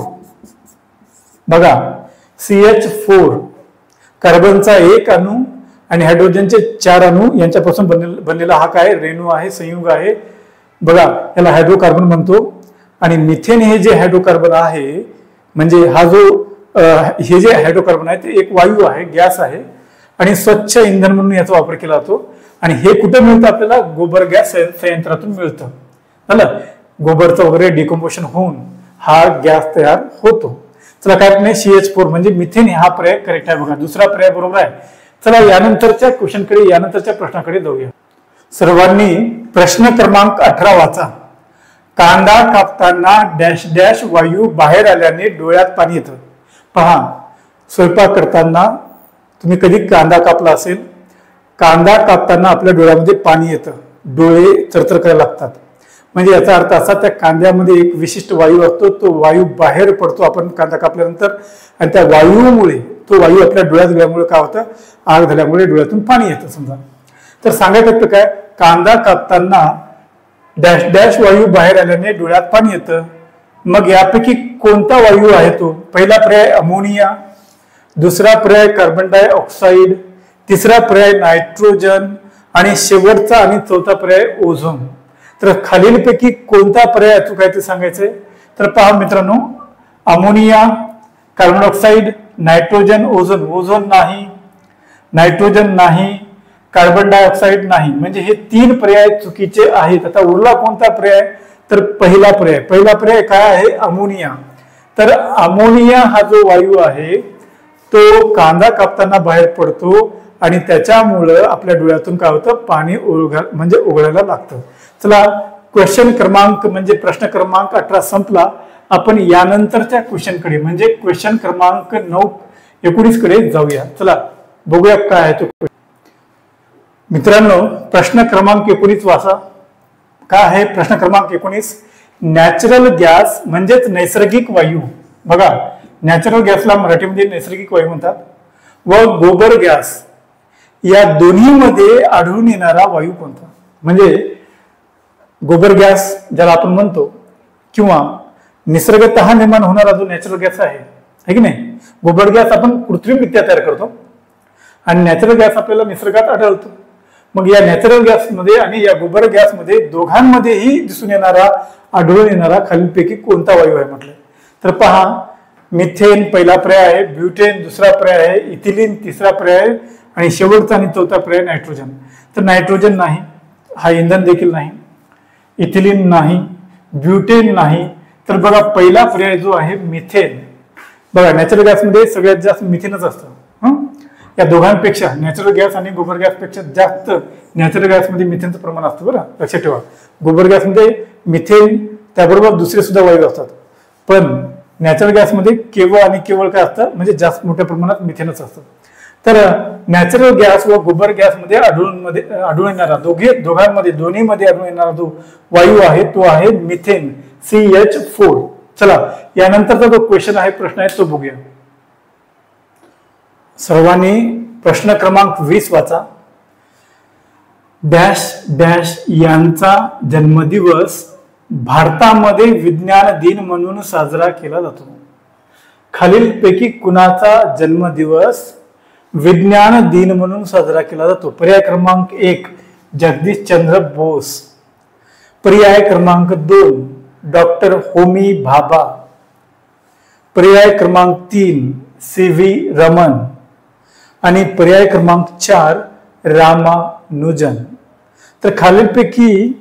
Speaker 1: बघा CH4, कार्बनचा 1 अणू आणि हायड्रोजनचे 4 अणू यांच्यापासून बनलेला हा काय रेणू आहे, संयुग आहे. बघा याला हायड्रोकार्बन म्हणतो. आणि मिथेन हे जे हायड्रोकार्बन आहे, म्हणजे हा जो हे जे हायड्रोकार्बन आहे ते एक वायू आहे, गॅस आहे आणि स्वच्छ इंधन म्हणून याचा वापर केला जातो. आणि हे कुठं मिळतं आपल्याला, गोबर गॅस संयंत्रातून मिळतं. झालं, गोबरचं वगैरे डिकम्पोजिशन होऊन हा गॅस तयार होतो. चला काय नाही, CH4 म्हणजे मिथेन हा पर्याय करेक्ट आहे. बघा दुसरा पर्याय बरोबर आहे. चला यानंतरच्या क्वेश्चनकडे, यानंतरच्या प्रश्नाकडे जाऊया. सर्वांनी प्रश्न क्रमांक 18 वाचा. कांदा कापताना डॅश डॅश वायू बाहेर आल्याने डोळ्यात पाणी येतं. पहा, स्वयंपाक करताना तुम्ही कधी कांदा कापला असेल, कांदा कापताना आपल्या डोळ्यामध्ये पाणी येतं, डोळे चरचर करायला लागतात. म्हणजे याचा अर्थ असा, त्या कांद्यामध्ये एक विशिष्ट वायू असतो, तो वायू बाहेर पडतो आपण कांदा कापल्यानंतर, आणि त्या वायूमुळे, तो वायू आपल्या डोळ्यात गेल्यामुळे काय होतं, आग झाल्यामुळे डोळ्यातून पाणी येतं समजा. तर सांगायचं काय, कांदा कापताना डॅश डॅश वायू बाहेर आल्याने डोळ्यात पाणी येतं. मग यापैकी कोणता वायू आहे तो? पहिला पर्याय अमोनिया, दुसरा पर्याय कार्बन डायऑक्साईड, तिसरा पर्याय नायट्रोजन, आणि शेवटचा आणि चौथा पर्याय ओझोन. तर खालीलपैकी कोणता पर्याय अचूक आहे ते सांगायचंय. तर पहा मित्रांनो, ammonia, carbon dioxide, nitrogen, ozone. Ozone नाही, नायट्रोजन नाही, कार्बन डायऑक्साईड नाही. म्हणजे हे 3 पर्याय चुकीचे आहेत. आता उरला कोणता पर्याय? तर पहिला पर्याय. पहिला पर्याय काय आहे? अमोनिया. तर अमोनिया हा जो वायू आहे तो कांदा कापताना बाहेर पडतो आणि त्याच्यामुळं आपल्या डोळ्यातून काय होतं, पाणी उघडायला लागतं. चला, क्वेश्चन क्रमांक म्हणजे प्रश्न क्रमांक 18 संपला. आपण यानंतरच्या क्वेश्चनकडे म्हणजे क्वेश्चन क्रमांक 19 कडे जाऊया. चला बघूया काय आहे तो. मित्रांनो, प्रश्न क्रमांक 19 वाचा. काय आहे प्रश्न क्रमांक 19? नॅचरल गॅस म्हणजेच नैसर्गिक वायू. बघा, नॅचरल गॅसला मराठीमध्ये नैसर्गिक वायू म्हणतात, व गोबर गॅस या दोन्हीमध्ये आढळून येणारा वायू कोणता? म्हणजे गोबर गॅस ज्याला आपण म्हणतो, किंवा निसर्गतः निर्माण होणारा जो नॅचरल गॅस आहे की नाही. गोबर गॅस आपण कृत्रिमरित्या तयार करतो आणि नॅचरल गॅस आपल्याला निसर्गात आढळतो. मग या नॅचरल गॅसमध्ये आणि या गोबर गॅसमध्ये दोघांमध्येही दिसून येणारा, आढळून येणारा खालीलपैकी कोणता वायू आहे म्हटलंय. तर पहा, मिथेन पहिला पर्याय आहे, ब्युटेन दुसरा पर्याय आहे, इथिलीन तिसरा पर्याय आहे, आणि शेवटचा आणि चौथा पर्याय नायट्रोजन. तर नायट्रोजन नाही, हा इंधन देखील नाही, इथिलीन नाही, ब्युटेन नाही. तर बघा, पहिला पर्याय जो आहे मिथेन. बघा, नॅचरल गॅसमध्ये सगळ्यात जास्त मिथेनच असतं. या दोघांपेक्षा, नॅचरल गॅस आणि गोबर गॅसपेक्षा जास्त नॅचरल गॅसमध्ये मिथेनचं प्रमाण असतं. बरं, लक्षात ठेवा. गोबर गॅसमध्ये मिथेन त्याबरोबर दुसरे सुद्धा वायू असतात, पण नॅचरल गॅसमध्ये केवळ आणि केवळ काय असतं, म्हणजे जास्त मोठ्या प्रमाणात मिथेनच असतं. तर नॅचरल गॅस व गोबर गॅसमध्ये आढळून येणारा, दोन्हीमध्ये आढळून येणारा जो वायू आहे तो आहे मिथेन, CH4. चला, यानंतरचा जो क्वेश्चन आहे, प्रश्न आहे तो बघूया. सर्वांनी प्रश्न क्रमांक 20 वाचा. डॅश डॅश यांचा जन्मदिवस भारतामध्ये विज्ञान दिन म्हणून साजरा केला जातो. खालीलपैकी कुणाचा जन्मदिवस विज्ञान दिन म्हणून साजरा केला जातो? पर्याय क्रमांक 1 जगदीशचंद्र बोस, पर्याय क्रमांक 2 डॉक्टर होमी भाभा, पर्याय क्रमांक 3 CV रमन, आणि पर्याय क्रमांक 4 रामानुजन. तर खालीलपैकी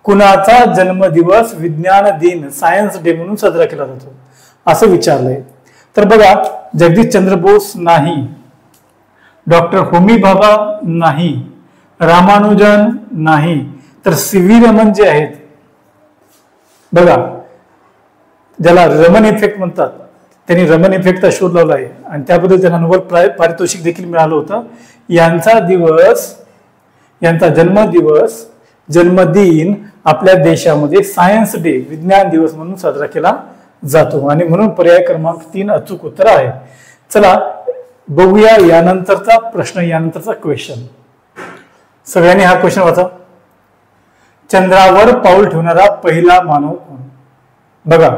Speaker 1: कुणाचा जन्मदिवस विज्ञान दिन, सायन्स डे म्हणून साजरा केला जातो असं विचारलंय. तर बघा, जगदीशचंद्र बोस नाही, डॉक्टर होमी भाभा नाही, रामानुजन नाही, तर CV रमन जे आहेत, बघा, ज्याला रमन इफेक्ट म्हणतात, त्यांनी रमन इफेक्टचा शोध लावला आहे आणि त्याबद्दल त्यांना नोबेल पारितोषिक देखील मिळालं होतं. यांचा जन्मदिन आपल्या देशामध्ये सायन्स डे, विज्ञान दिवस म्हणून साजरा केला जातो, आणि म्हणून पर्याय क्रमांक 3 अचूक उत्तर आहे. चला बघूया यानंतरचा प्रश्न, यानंतरचा क्वेश्चन. सगळ्यांनी हा क्वेश्चन वाचा. चंद्रावर पाऊल ठेवणारा पहिला मानव कोण? बघा,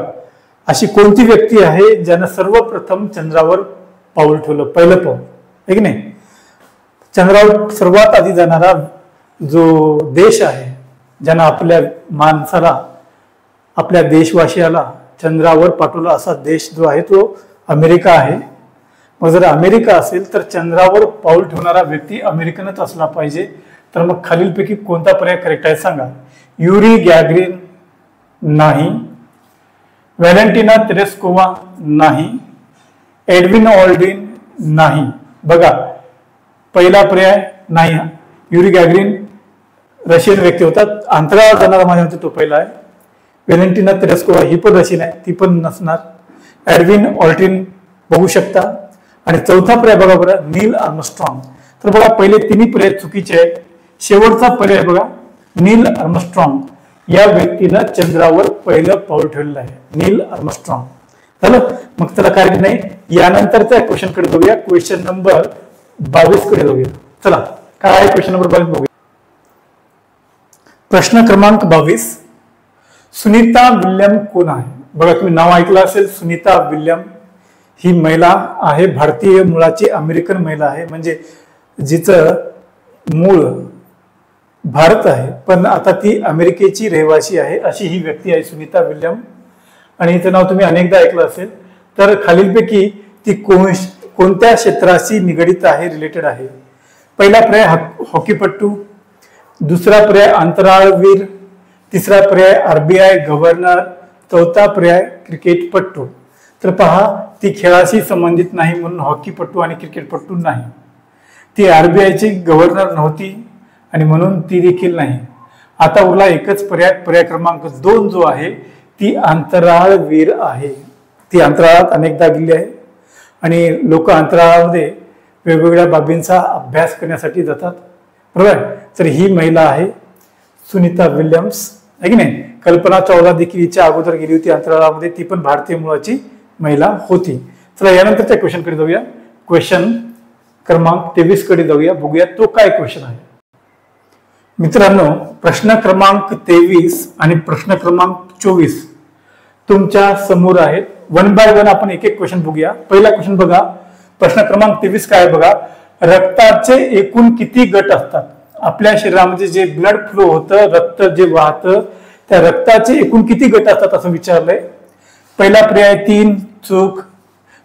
Speaker 1: अशी कोणती व्यक्ती आहे ज्यानं सर्वप्रथम चंद्रावर पाऊल ठेवलं, पहिलं पाऊल, आहे की नाही. चंद्रावर सर्वात आधी जाणारा जो देश आहे, ज्यानं आपल्या माणसाला, आपल्या देशवासियाला चंद्रावर पाठवलं, असा देश जो आहे तो अमेरिका आहे. मग जर अमेरिका असेल तर चंद्रावर पाऊल ठेवणारा व्यक्ती अमेरिकनच असला पाहिजे. तर मग खालीलपैकी कोणता पर्याय करेक्ट आहे सांगा. युरी गॅगरिन नाही, व्हॅलेंटिना तेरेस्कोवा नाही, एडविन ऑल्ड्रिन नाही. बघा, पहिला पर्याय नाही. युरी गॅगरिन रशियन व्यक्ती होतात, अंतराळावर जाणारा माझ्या तो पहिला आहे. व्हॅलेंटिना तेरेस्कोवा ही पण रशियन आहे, ती पण नसणार. एडविन ऑल्ड्रिन बघू शकता. आणि चौथा पर्याय बघा बरं, नील आर्मस्ट्रॉंग. तर बघा पहिले तिन्ही पर्याय चुकीचे आहेत. शेवटचा पर्याय बघा, नील आर्मस्ट्रॉंग या व्यक्तीनं चंद्रावर पहिलं पाऊल ठेवलेलं आहे, नील आर्मस्ट्रॉंग. झालं. मग त्याला काय नाही, यानंतरच्या क्वेश्चन कडे बघूया, क्वेश्चन नंबर 22 कडे जाऊया. चला काय आहे क्वेश्चन नंबर 22 बघूया. प्रश्न क्रमांक 22, सुनीता विल्यम कोण आहे? बघा तुम्ही नाव ऐकलं असेल, सुनीता विल्यम ही महिला आहे, भारतीय मुळाची अमेरिकन महिला आहे, म्हणजे जिचं मूळ भारत आहे पण आता ती अमेरिकेची रहिवासी आहे, अशी ही व्यक्ती आहे सुनीता विल्यम. आणि हिचं नाव तुम्ही अनेकदा ऐकलं असेल. तर खालीलपैकी ती कोणत्या क्षेत्राशी निगडित आहे, रिलेटेड आहे? पहिला पर्याय हॉकीपट्टू, दुसरा पर्याय अंतराळवीर, तिसरा पर्याय आरबीआय गव्हर्नर, चौथा पर्याय क्रिकेटपट्टू. तर पहा, ती खेळाशी संबंधित नाही म्हणून हॉकीपट्टू आणि क्रिकेटपट्टू नाही. ती आरबीआयची गव्हर्नर नव्हती आणि म्हणून ती देखील नाही. आता उरला एकच पर्याय, पर्याय क्रमांक 2 जो आहे ती अंतराळवीर आहे. ती अंतराळात अनेकदा गेली आहे आणि लोक अंतराळामध्ये वेगवेगळ्या बाबींचा अभ्यास करण्यासाठी जातात, बरोबर. तर ही महिला आहे सुनीता विल्यम्स, आहे की नाही. कल्पना चावला देखील हिच्या अगोदर गेली होती अंतराळामध्ये, ती पण भारतीय मुळाची महिला होती. चला यानंतरच्या क्वेश्चन कडे जाऊया, क्वेश्चन क्रमांक 23 कडे जाऊया, बघूया तो काय क्वेश्चन आहे. मित्रांनो, प्रश्न क्रमांक 23 आणि प्रश्न क्रमांक 24 तुमच्या समोर आहेत. 1 बाय 1 आपण एक एक क्वेश्चन बघूया. पहिला क्वेश्चन बघा, प्रश्न क्रमांक 23 काय बघा, रक्ताचे एकूण किती गट असतात? आपल्या शरीरामध्ये जे ब्लड फ्लो होतं, रक्त जे वाहतं, त्या रक्ताचे एकूण किती गट असतात असं विचारलंय. पहिला पर्याय 3, चूक.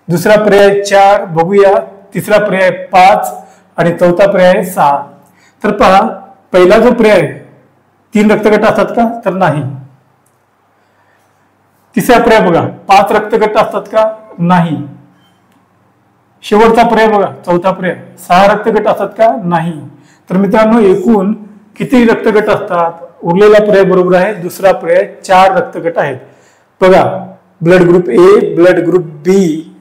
Speaker 1: दुसरा पर्याय 4, बघूया. तिसरा पर्याय 5 आणि चौथा पर्याय 6. तर पहा, पहिला जो पर्याय 3 रक्तगट असतात का? तर नाही. तिसरा पर्याय बघा, 5 रक्तगट असतात का? नाही. शेवटचा पर्याय बघा, चौथा पर्याय 6 रक्तगट असतात का? नाही. तर मित्रांनो, एकूण किती रक्तगट असतात? उरलेला पर्याय बरोबर आहे, दुसरा पर्याय 4 रक्तगट आहेत. बघा, blood group A, blood group B,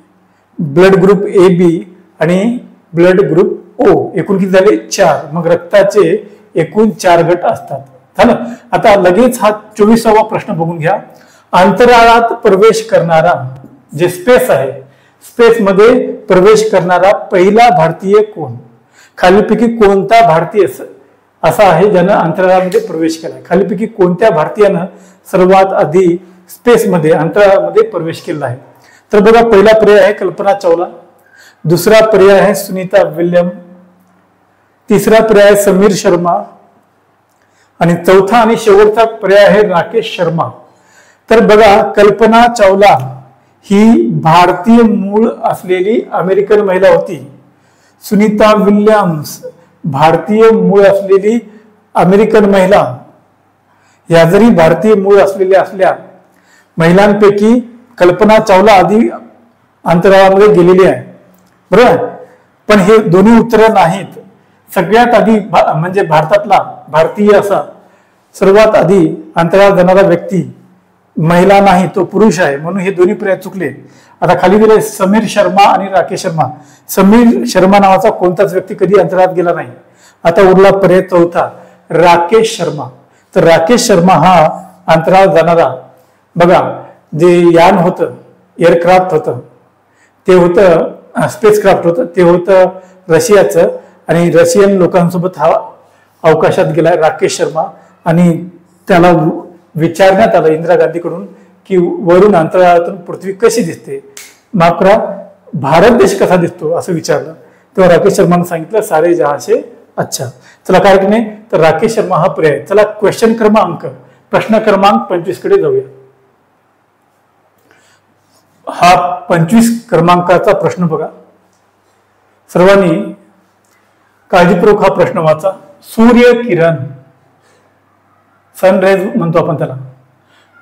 Speaker 1: blood group A B आणि ब्लड ग्रुप ओ, एकूण किती झाले? 4. मग रक्ताचे एकूण 4 गट असतात. झालं. आता लगेच हा 24वा प्रश्न बघून घ्या. अंतराळात प्रवेश करणारा, जे स्पेस आहे, स्पेस मध्ये प्रवेश करणारा पहिला भारतीय कोण? खालीलपैकी कोणता भारतीय असा आहे ज्यानं अंतराळामध्ये प्रवेश केला? खालीलपैकी कोणत्या भारतीयानं सर्वात आधी स्पेसमध्ये, अंतराळामध्ये प्रवेश केला आहे? तर बघा, पहिला पर्याय आहे कल्पना चावला, दुसरा पर्याय आहे सुनीता विल्यम, तिसरा पर्याय समीर शर्मा आणि चौथा आणि शेवटचा पर्याय आहे राकेश शर्मा. तर बघा, कल्पना चावला ही भारतीय मूळ असलेली अमेरिकन महिला होती. सुनीता विल्यम्स भारतीय मूळ असलेली अमेरिकन महिला. या जरी भारतीय मूळ असलेल्या असल्या महिलांपैकी कल्पना चावला आधी अंतराळामध्ये गेलेली आहे, बरोबर. पण हे दोन्ही उत्तर नाहीत. सगळ्यात आधी म्हणजे भारतातला भारतीय असा सर्वात आधी अंतराळात जाणारा व्यक्ती महिला नाही, तो पुरुष आहे, म्हणून हे दोन्ही पर्याय चुकले. आता खाली दिले समीर शर्मा आणि राकेश शर्मा. समीर शर्मा नावाचा कोणताच व्यक्ती कधी अंतराळात गेला नाही. आता उरला पर्याय चौथा, राकेश शर्मा. तर राकेश शर्मा हा अंतराळात जाणारा, बघा, जे यान होतं, एअरक्राफ्ट होतं, ते होतं स्पेस क्राफ्ट होतं, ते होतं रशियाचं आणि रशियन लोकांसोबत हा अवकाशात गेलाय राकेश शर्मा. आणि त्याला विचारण्यात आलं इंदिरा गांधीकडून की वरून अंतराळातून पृथ्वी कशी दिसते, माफ करा, भारत देश कसा दिसतो असं विचारलं. तेव्हा राकेश शर्मानं सांगितलं सारे जहां से अच्छा. चला काय की नाही, तर राकेश शर्मा हा पर्याय. चला क्वेश्चन क्रमांक, प्रश्न क्रमांक 25 कडे जाऊया. हा 25 क्रमांकाचा प्रश्न बघा, सर्वांनी काळजीपूर्वक हा प्रश्न वाचा. सूर्य किरण, सनराइज म्हणतो आपण त्याला,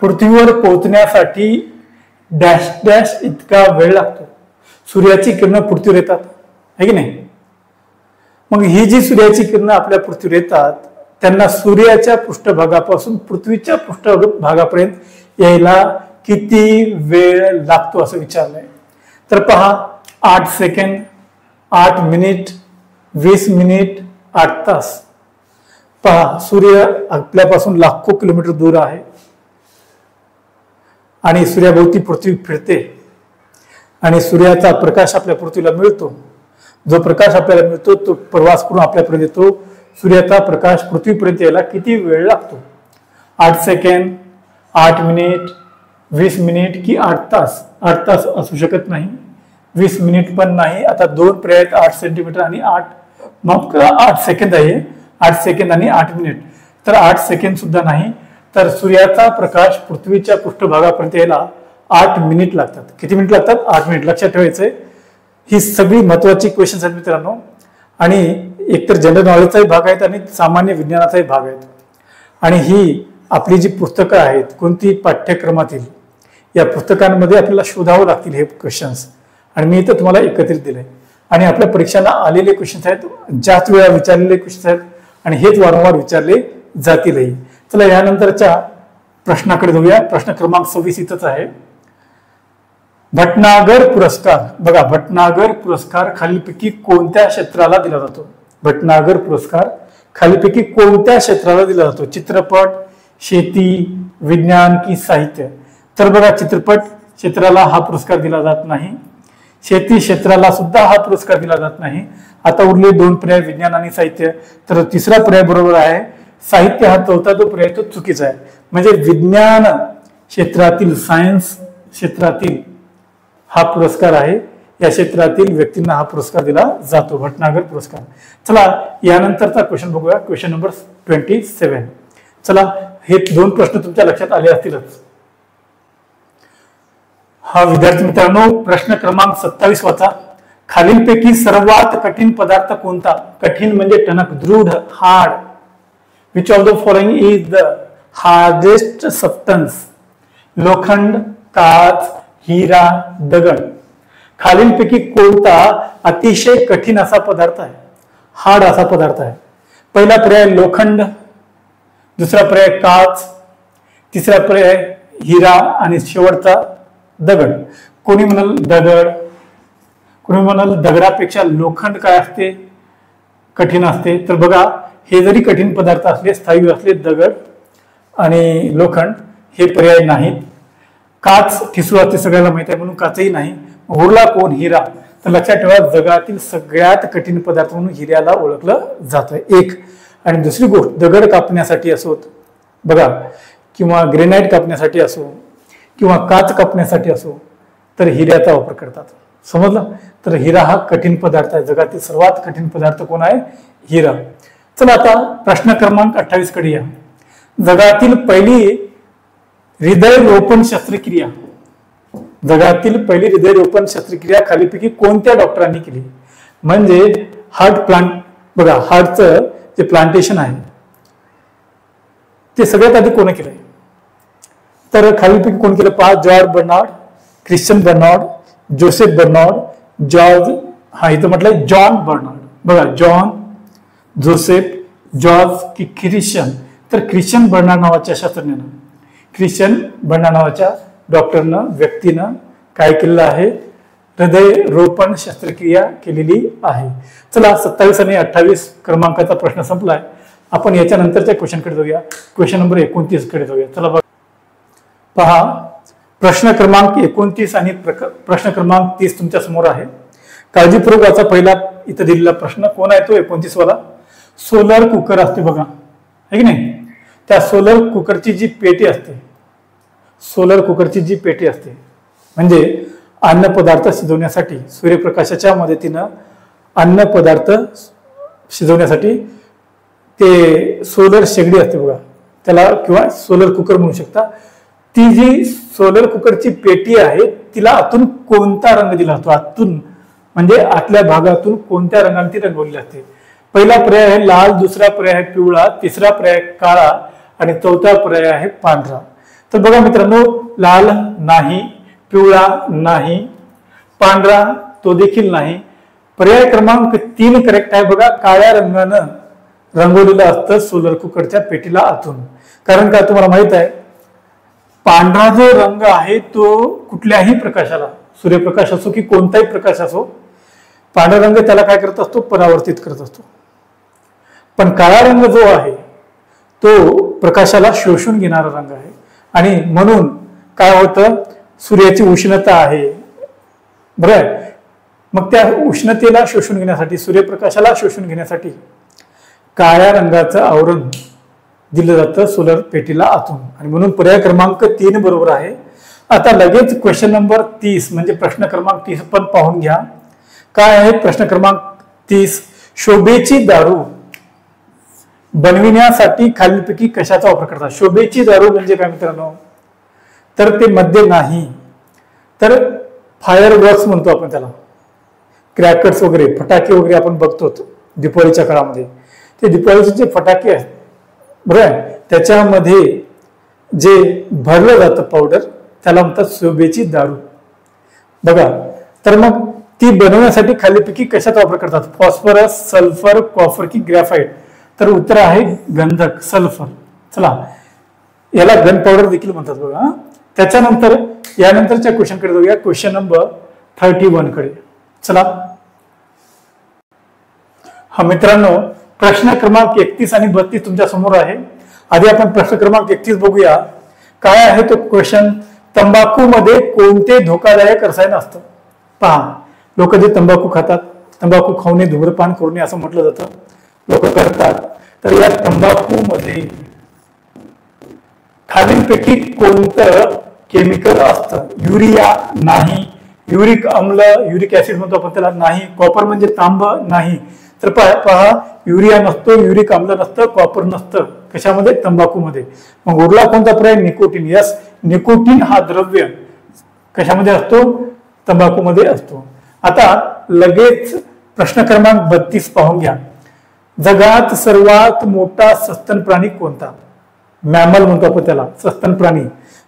Speaker 1: पृथ्वीवर पोहोचण्यासाठी डॅश डॅश इतका वेळ लागतो. सूर्याची किरण पृथ्वीवर येतात, आहे की नाही. मग ही जी सूर्याची किरण आपल्या पृथ्वीवर येतात त्यांना सूर्याच्या पृष्ठभागापासून पृथ्वीच्या पृष्ठभागापर्यंत यायला किती वेळ लागतो असं विचारलंय. तर पहा, 8 सेकंद, 8 मिनिट, 20 मिनिट, 8 तास. पहा, सूर्य आपल्यापासून लाखो किलोमीटर दूर आहे आणि सूर्याभोवती पृथ्वी फिरते आणि सूर्याचा प्रकाश आपल्या पृथ्वीला मिळतो. जो प्रकाश आपल्याला मिळतो तो प्रवास करून आपल्यापर्यंत येतो. सूर्याचा प्रकाश पृथ्वीपर्यंत यायला किती वेळ लागतो? 8 सेकंद, 8 मिनिट, 20 मिनिट की 8 तास? 8 तास असू शकत नाही, 20 मिनिट पण नाही. आता दोन पर्याय आहेत, 8 सेंटीमीटर आणि 8 सेकंद आहे. 8 सेकंद आणि 8 मिनिट, तर 8 सेकंद सुद्धा नाही. तर सूर्याचा प्रकाश पृथ्वीच्या पृष्ठभागापर्यंत यायला 8 मिनिट लागतात. किती मिनिट लागतात? 8 मिनिट. लक्षात ठेवायचंय. ही सगळी महत्वाची क्वेश्चन्स आहेत मित्रांनो आणि एकतर जनरल नॉलेजचाही भाग आहेत आणि सामान्य विज्ञानाचाही भाग आहेत. आणि ही आपली जी पुस्तकं आहेत कोणती पाठ्यक्रमातील, या पुस्तकांमध्ये आपल्याला शोधावं लागतील हे क्वेश्चन्स आणि मी इथं तुम्हाला एकत्रित दिलंय. आणि आपल्या परीक्षांना आलेले क्वेश्चन्स आहेत, जास्त वेळा विचारलेले क्वेश्चन्स आहेत आणि हेच वारंवार विचारले जातीलही. चला यानंतरच्या प्रश्नाकडे जाऊया. प्रश्न क्रमांक 26 इथंच आहे. भटनागर पुरस्कार. बघा, भटनागर पुरस्कार खालीलपैकी कोणत्या क्षेत्राला दिला जातो? भटनागर पुरस्कार खालीलपैकी कोणत्या क्षेत्राला दिला जातो? चित्रपट, शेती, विज्ञान की साहित्य? तर बघा, चित्रपट क्षेत्राला हा पुरस्कार दिला जात नाही, शेती क्षेत्राला सुद्धा हा पुरस्कार दिला जात नाही. आता उरले दोन पर्याय, विज्ञान आणि साहित्य. तर तिसरा पर्याय बरोबर आहे, साहित्य हा चौथा जो पर्याय तो चुकीचा आहे. म्हणजे विज्ञान क्षेत्रातील, सायन्स क्षेत्रातील हा पुरस्कार आहे. या क्षेत्रातील व्यक्तींना हा पुरस्कार दिला जातो, भटनागर पुरस्कार. चला यानंतरचा क्वेश्चन बघूया, क्वेश्चन नंबर 27. चला, हे दोन प्रश्न तुमच्या लक्षात आले असतीलच. हा विद्यार्थी मित्रांनो, प्रश्न क्रमांक 27 वाचा. खालीलपैकी सर्वात कठीण पदार्थ कोणता? कठीण म्हणजे टणक, दृढ, hard. Which of the following is the hardest substance? लोखंड, काच, हिरा, दगड. खालीलपैकी कोणता अतिशय कठीण असा पदार्थ आहे, हार्ड असा पदार्थ आहे? पहिला पर्याय लोखंड, दुसरा पर्याय काच, तिसरा पर्याय हिरा आणि शेवटचा दगड. कोणी म्हणाल दगड, कोणी म्हणाल दगडापेक्षा लोखंड काय असते, कठीण असते. तर बघा, हे जरी कठीण पदार्थ असले, स्थायी असले, दगड आणि लोखंड हे पर्याय नाहीत. काच ठिसूळ असते सगळ्याला माहिती आहे म्हणून काचही नाही. उरला कोण? हिरा. तर लक्षात ठेवा, जगातील सगळ्यात कठीण पदार्थ म्हणून हिऱ्याला ओळखलं जातं. एक. आणि दुसरी गोष्ट, दगड कापण्यासाठी असोत बघा, किंवा ग्रेनाइट कापण्यासाठी असो किंवा काच कापण्यासाठी असो, तर हिऱ्याचा वापर करतात. समजलं? तर हिरा हा कठीण पदार्थ आहे. जगातील सर्वात कठीण पदार्थ कोण आहे? हिरा. चला आता प्रश्न क्रमांक 28 कडे या. जगातील पहिली हृदयरोपण शस्त्रक्रिया, जगातील पहिली हृदयरोपण शस्त्रक्रिया खालीपैकी कोणत्या डॉक्टरांनी केली? म्हणजे हार्ट प्लांट, बघा हार्टचं जे प्लांटेशन आहे ते सगळ्यात आधी कोण केलंय? तर खालीलपैकी कोण केलं? पहा, George Bernard, Christian Bernard, Joseph Bernard, George, हा इथं म्हटलंय जॉन बर्नार्ड. बघा, जॉन, जोसेफ, जॉर्ज की ख्रिश्चन? तर ख्रिश्चन बर्नार्ड नावाच्या शास्त्रज्ञानं, ख्रिश्चन बर्नार्ड नावाच्या डॉक्टरनं, व्यक्तीनं काय केलेलं आहे? हृदयरोपण शस्त्रक्रिया केलेली आहे. चला 27 आणि 28 क्रमांकाचा प्रश्न संपलाय. आपण याच्यानंतरच्या क्वेश्चनकडे जाऊया, क्वेश्चन नंबर 29 कडे जाऊया. चला बघा, पहा प्रश्न क्रमांक 29 आणि प्रश्न क्रमांक 30 तुमच्या समोर आहे. काळजीपूर्वक वाचा. पहिला इथं दिलेला प्रश्न कोण आहे तो 29 वाला. सोलर कुकर असते बघा, आहे की नाही? त्या सोलर कुकरची जी पेटी असते, सोलर कुकरची जी पेटी असते म्हणजे अन्न पदार्थ शिजवण्यासाठी, सूर्यप्रकाशाच्या मदतीनं अन्न पदार्थ शिजवण्यासाठी ते सोलर शेगडी असते बघा, त्याला किंवा सोलर कुकर म्हणू शकता. ती जी सोलर कुकरची पेटी आहे तिला आतून कोणता रंग दिला जातो? आतून म्हणजे आतल्या भागातून कोणत्या रंगाने ती रंगवलेली असते? पहिला पर्याय आहे लाल, दुसरा पर्याय आहे पिवळा, तिसरा पर्याय काळा आणि चौथा पर्याय आहे पांढरा. तर बघा मित्रांनो, लाल नाही, पिवळा नाही, पांढरा तो देखील नाही. पर्याय क्रमांक 3 करेक्ट आहे. बघा, काळ्या रंगानं रंगवलेलं असतं सोलर कुकरच्या पेटीला आतून. कारण का तुम्हाला माहित आहे, पांढरा जो रंग आहे तो कुठल्याही प्रकाशाला, सूर्यप्रकाश असो की कोणताही प्रकाश असो, पांढरा रंग त्याला काय करत असतो, परावर्तित करत असतो. पण काळा रंग जो आहे तो प्रकाशाला शोषून घेणारा रंग आहे. आणि म्हणून काय होतं, सूर्याची उष्णता आहे, बरोबर. मग त्या उष्णतेला शोषून घेण्यासाठी, सूर्यप्रकाशाला शोषून घेण्यासाठी काळ्या रंगाचं आवरण दिलं जातं सोलर पेटीला आतून. आणि म्हणून पर्याय क्रमांक 3 बरोबर आहे. आता लगेच क्वेश्चन नंबर 30 म्हणजे प्रश्न क्रमांक 30 पण पाहून घ्या. काय आहे प्रश्न क्रमांक 30? शोभेची दारू बनविण्यासाठी खालीलपैकी कशाचा वापर करतात? शोभेची दारू म्हणजे काय मित्रांनो, तर ते मद्य नाही, तर फायर वर्क्स म्हणतो आपण त्याला. क्रॅकर्स वगैरे, फटाके वगैरे आपण बघतो दिवाळीच्या काळामध्ये. ते दिवाळीचे जे फटाके आहेत, बरोबर, त्याच्यामध्ये जे भरलं जातं पावडर, त्याला म्हणतात शोभेची दारू. बघा, तर मग ती बनवण्यासाठी खालीपैकी कशाचा वापर करतात? फॉस्फरस, सल्फर, कॉपर की ग्रॅफाइट? तर उत्तर आहे गंधक, सल्फर. चला, याला गन पावडर देखील म्हणतात बघा. त्याच्यानंतर यानंतरच्या क्वेश्चन कडे जाऊया, क्वेश्चन नंबर 31 कडे. चला, हा मित्रांनो प्रश्न क्रमांक 31 आणि 32 तुमच्या समोर आहे. आधी आपण प्रश्न क्रमांक 31 बघूया. काय आहे तो क्वेश्चन? तंबाखू मध्ये कोणते धोकादायक रसायन असतं? पहा, लोक जे तंबाखू खातात, तंबाखू खाऊ नये, धूम्रपान करू नये असं म्हटलं जातं, लोक करतात. तर या तंबाखू मध्ये खालीलपैकी कोणतं केमिकल असतं? युरिया नाही, युरिक अम्ल, युरिक ऍसिड म्हणतो आपण त्याला, नाही. कॉपर म्हणजे तांब, नाही. तर पहा, युरिया नसतो, युरिक अम्ल नसतं, कॉपर नसतं कशामध्ये? तंबाखूमध्ये. मग उरला कोणता पर्याय? निकोटीन. यस, निकोटीन हा द्रव्य कशामध्ये असतो? तंबाखूमध्ये असतो. आता लगेच प्रश्न क्रमांक 32 पाहून घ्या. जगात सर्वात मोठा सस्तन प्राणी कोणता? मॅमल म्हणतो आपण त्याला, सस्तन प्राणी.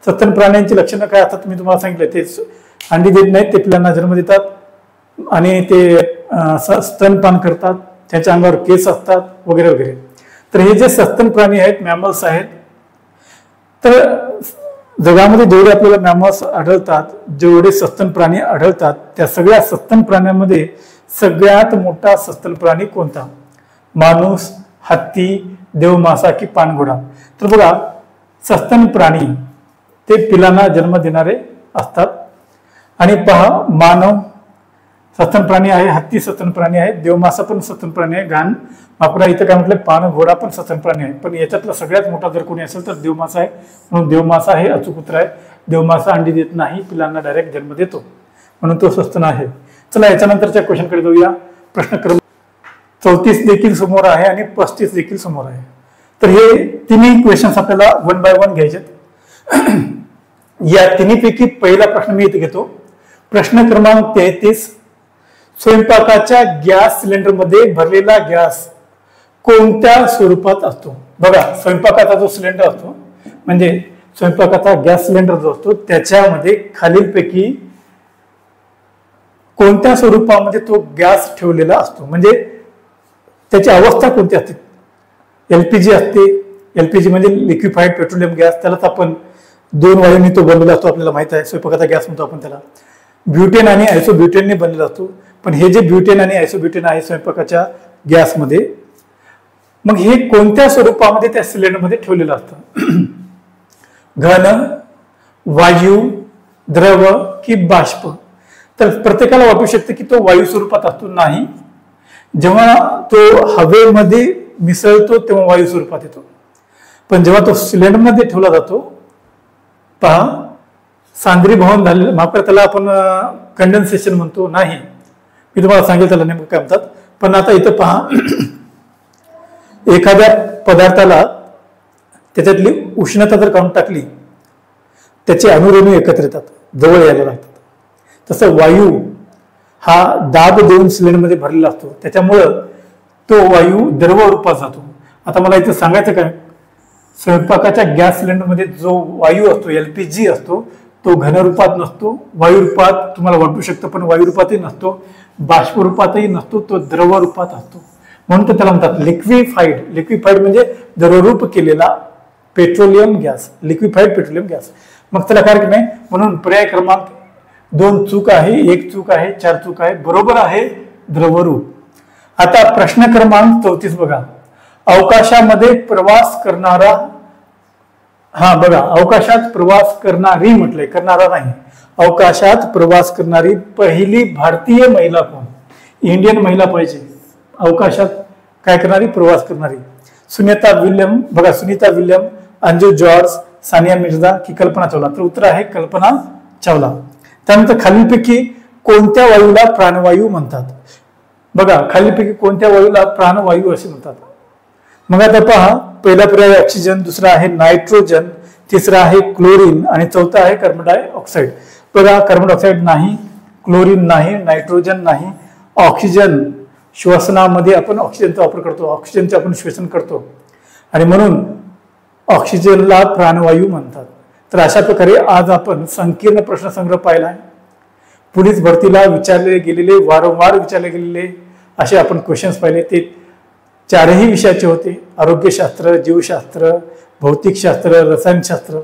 Speaker 1: सस्तन प्राण्यांची लक्षणं काय असतात मी तुम्हाला सांगितलं. ते अंडी देत नाहीत, ते पिलांना जन्म देतात आणि ते स्तनपान करतात, त्याच्या अंगावर केस असतात वगैरे वगैरे. तर हे जे सस्तन प्राणी आहेत, मॅमल्स आहेत, तर जगामध्ये जेवढे आपल्याला मॅमल्स आढळतात, जेवढे सस्तन प्राणी आढळतात, त्या सगळ्या सस्तन प्राण्यांमध्ये सगळ्यात मोठा सस्तन प्राणी कोणता? माणूस, हत्ती, देवमासा की पाणघोडा? तर बघा, सस्तन प्राणी ते पिलांना जन्म देणारे असतात. आणि पहा, मानव सस्तन प्राणी आहे, हत्ती सस्तन प्राणी आहे, देवमासा पण सस्तन प्राणी आहे, घाण आपला इथं काय म्हटलं, पाणघोडा पण सस्तन प्राणी आहे. पण याच्यातला सगळ्यात मोठा जर कोणी असेल तर देवमासा आहे. म्हणून देवमासा हे अचूक उत्तर आहे. देवमासा अंडी देत नाही, पिलांना डायरेक्ट जन्म देतो, म्हणून तो सस्तन आहे. चला, याच्यानंतरच्या क्वेश्चन कडे जाऊया. प्रश्न क्रमांक 34 देखील समोर आहे आणि 35 देखील समोर आहे. तर हे तिन्ही क्वेश्चन्स आपल्याला 1 बाय 1 घ्यायचे. या तिन्हीपैकी पहिला प्रश्न मी इथे घेतो. प्रश्न क्रमांक 33. स्वयंपाकाच्या गॅस सिलेंडर मध्ये भरलेला गॅस कोणत्या स्वरूपात असतो? बघा, स्वयंपाकाचा जो सिलेंडर असतो, म्हणजे स्वयंपाकाचा गॅस सिलेंडर जो असतो, त्याच्यामध्ये खालीलपैकी कोणत्या स्वरूपामध्ये तो गॅस ठेवलेला असतो? म्हणजे त्याची अवस्था कोणती असते? एलपीजी असते. एलपीजी म्हणजे लिक्विफाईड पेट्रोलियम गॅस, त्यालाच आपण 2 वायूंनी तो बनलेला असतो, आपल्याला माहित आहे. स्वयंपाकाचा गॅस म्हणतो आपण त्याला. ब्युटेन आणि आयसोब्युटेनने बनलेला असतो. पण हे जे ब्युटेन आणि आयसोब्युटेन आहे स्वयंपाकाच्या गॅसमध्ये, मग हे कोणत्या स्वरूपामध्ये त्या सिलेंडरमध्ये ठेवलेलं असतं? घन, वायू, द्रव की बाष्प? तर प्रत्येकाला वाटू शकतं की तो वायू स्वरूपात असतो. नाही, जेव्हा तो हवेमध्ये मिसळतो तेव्हा वायू स्वरूपात येतो. पण जेव्हा तो सिलेंडरमध्ये ठेवला जातो, पहा, सांद्रीभवन झालेलं, माफ करा, त्याला आपण कंडेन्सेशन म्हणतो. नाही, मी तुम्हाला सांगेल त्याला नेमकं काय म्हणतात. पण आता इथं पहा, एखाद्या पदार्थाला त्याच्यातली उष्णता जर काढून टाकली, त्याचे अणुरेणू एकत्र येतात, जवळ यायला लागतात. तसं वायू हा दाब देऊन सिलेंडरमध्ये भरलेला असतो, त्याच्यामुळं तो वायू द्रव रूपात जातो. आता मला इथं सांगायचं काय, स्वयंपाकाच्या गॅस सिलेंडरमध्ये जो वायू असतो, एलपीजी असतो, तो घन रूपात नसतो, वायू रूपात तुम्हाला वाटू शकतं, पण वायू रूपातही नसतो, बाष्प रूपातही नसतो, तो द्रव रूपात असतो. म्हणून त्याला म्हणतात लिक्विफाईड. लिक्विफाईड म्हणजे द्रवरूप केलेला petroleum gas, liquefied petroleum gas. मग त्याला काय नाही, म्हणून पर्याय क्रमांक 2 चूक आहे, 1 चूक आहे, 4 चूक आहे, बरोबर आहे द्रवरूप. आता प्रश्न क्रमांक 34 बघा. अवकाशामध्ये प्रवास करणारा, हा बघा, अवकाशात प्रवास करणारी म्हटलंय, करणारा नाही, अवकाशात प्रवास करणारी पहिली भारतीय महिला कोण? इंडियन महिला पाहिजे अवकाशात काय करणारी, प्रवास करणारी. सुनीता विल्यम, बघा सुनीता विल्यम, अंजू जॉर्ज, सानिया मिर्झा की कल्पना चावला? तर उत्तर आहे कल्पना चावला. त्यानंतर खालीलपैकी कोणत्या वायूला प्राणवायू म्हणतात? बघा खालीलपैकी कोणत्या वायूला प्राणवायू असे म्हणतात? मग आता पहा, पहिला पर्याय ऑक्सिजन, दुसरा आहे नायट्रोजन, तिसरा आहे क्लोरीन आणि चौथा आहे कार्बन डायऑक्साईड. बघा कार्बन डायऑक्साईड नाही, क्लोरीन नाही, नायट्रोजन नाही, ऑक्सिजन श्वसनामध्ये आपण ऑक्सिजनचा वापर करतो, ऑक्सिजनचे आपण श्वसन करतो आणि म्हणून ऑक्सिजनला प्राणवायू म्हणतात. तर अशा प्रकारे आज आपण संकीर्ण प्रश्नसंग्रह पाहिला आहे. पोलीस भरतीला विचारले गेलेले, वारंवार विचारले गेलेले असे आपण क्वेश्चन्स पाहिले. ते 4ही विषयाचे होते, आरोग्यशास्त्र, जीवशास्त्र, भौतिकशास्त्र, रसायनशास्त्र.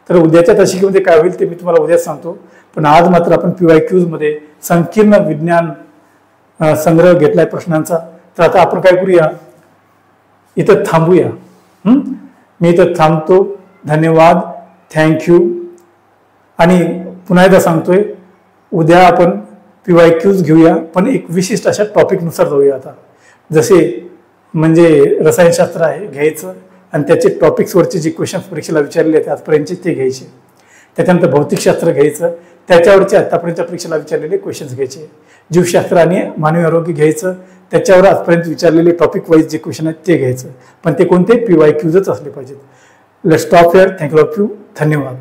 Speaker 1: तर उद्याच्या तासिकेमध्ये काय होईल ते मी तुम्हाला उद्या सांगतो. पण आज मात्र आपण PYQs मध्ये संकीर्ण विज्ञान संग्रह घेतलाय प्रश्नांचा. तर आता आपण काय करूया, इथं थांबूया. मी इथं थांबतो. धन्यवाद, थँक्यू. आणि पुन्हा एकदा सांगतोय, उद्या आपण PYQs घेऊया, पण एक विशिष्ट अशा टॉपिकनुसार जाऊया. आता जसे म्हणजे रसायनशास्त्र आहे घ्यायचं आणि त्याचे टॉपिक्सवरचे जे क्वेश्चन्स परीक्षेला विचारले आहेत आजपर्यंतचे ते घ्यायचे. त्याच्यानंतर भौतिकशास्त्र घ्यायचं, त्याच्यावरचे आतापर्यंतच्या परीक्षेला विचारलेले क्वेश्चन्स घ्यायचे. जीवशास्त्र आणि मानवी आरोग्य घ्यायचं, त्याच्यावर आजपर्यंत विचारलेले टॉपिक वाईज जे क्वेश्चन आहेत ते घ्यायचं. पण ते कोणते PYQs असले पाहिजेत. Let's stop here. Thank you. धन्यवाद.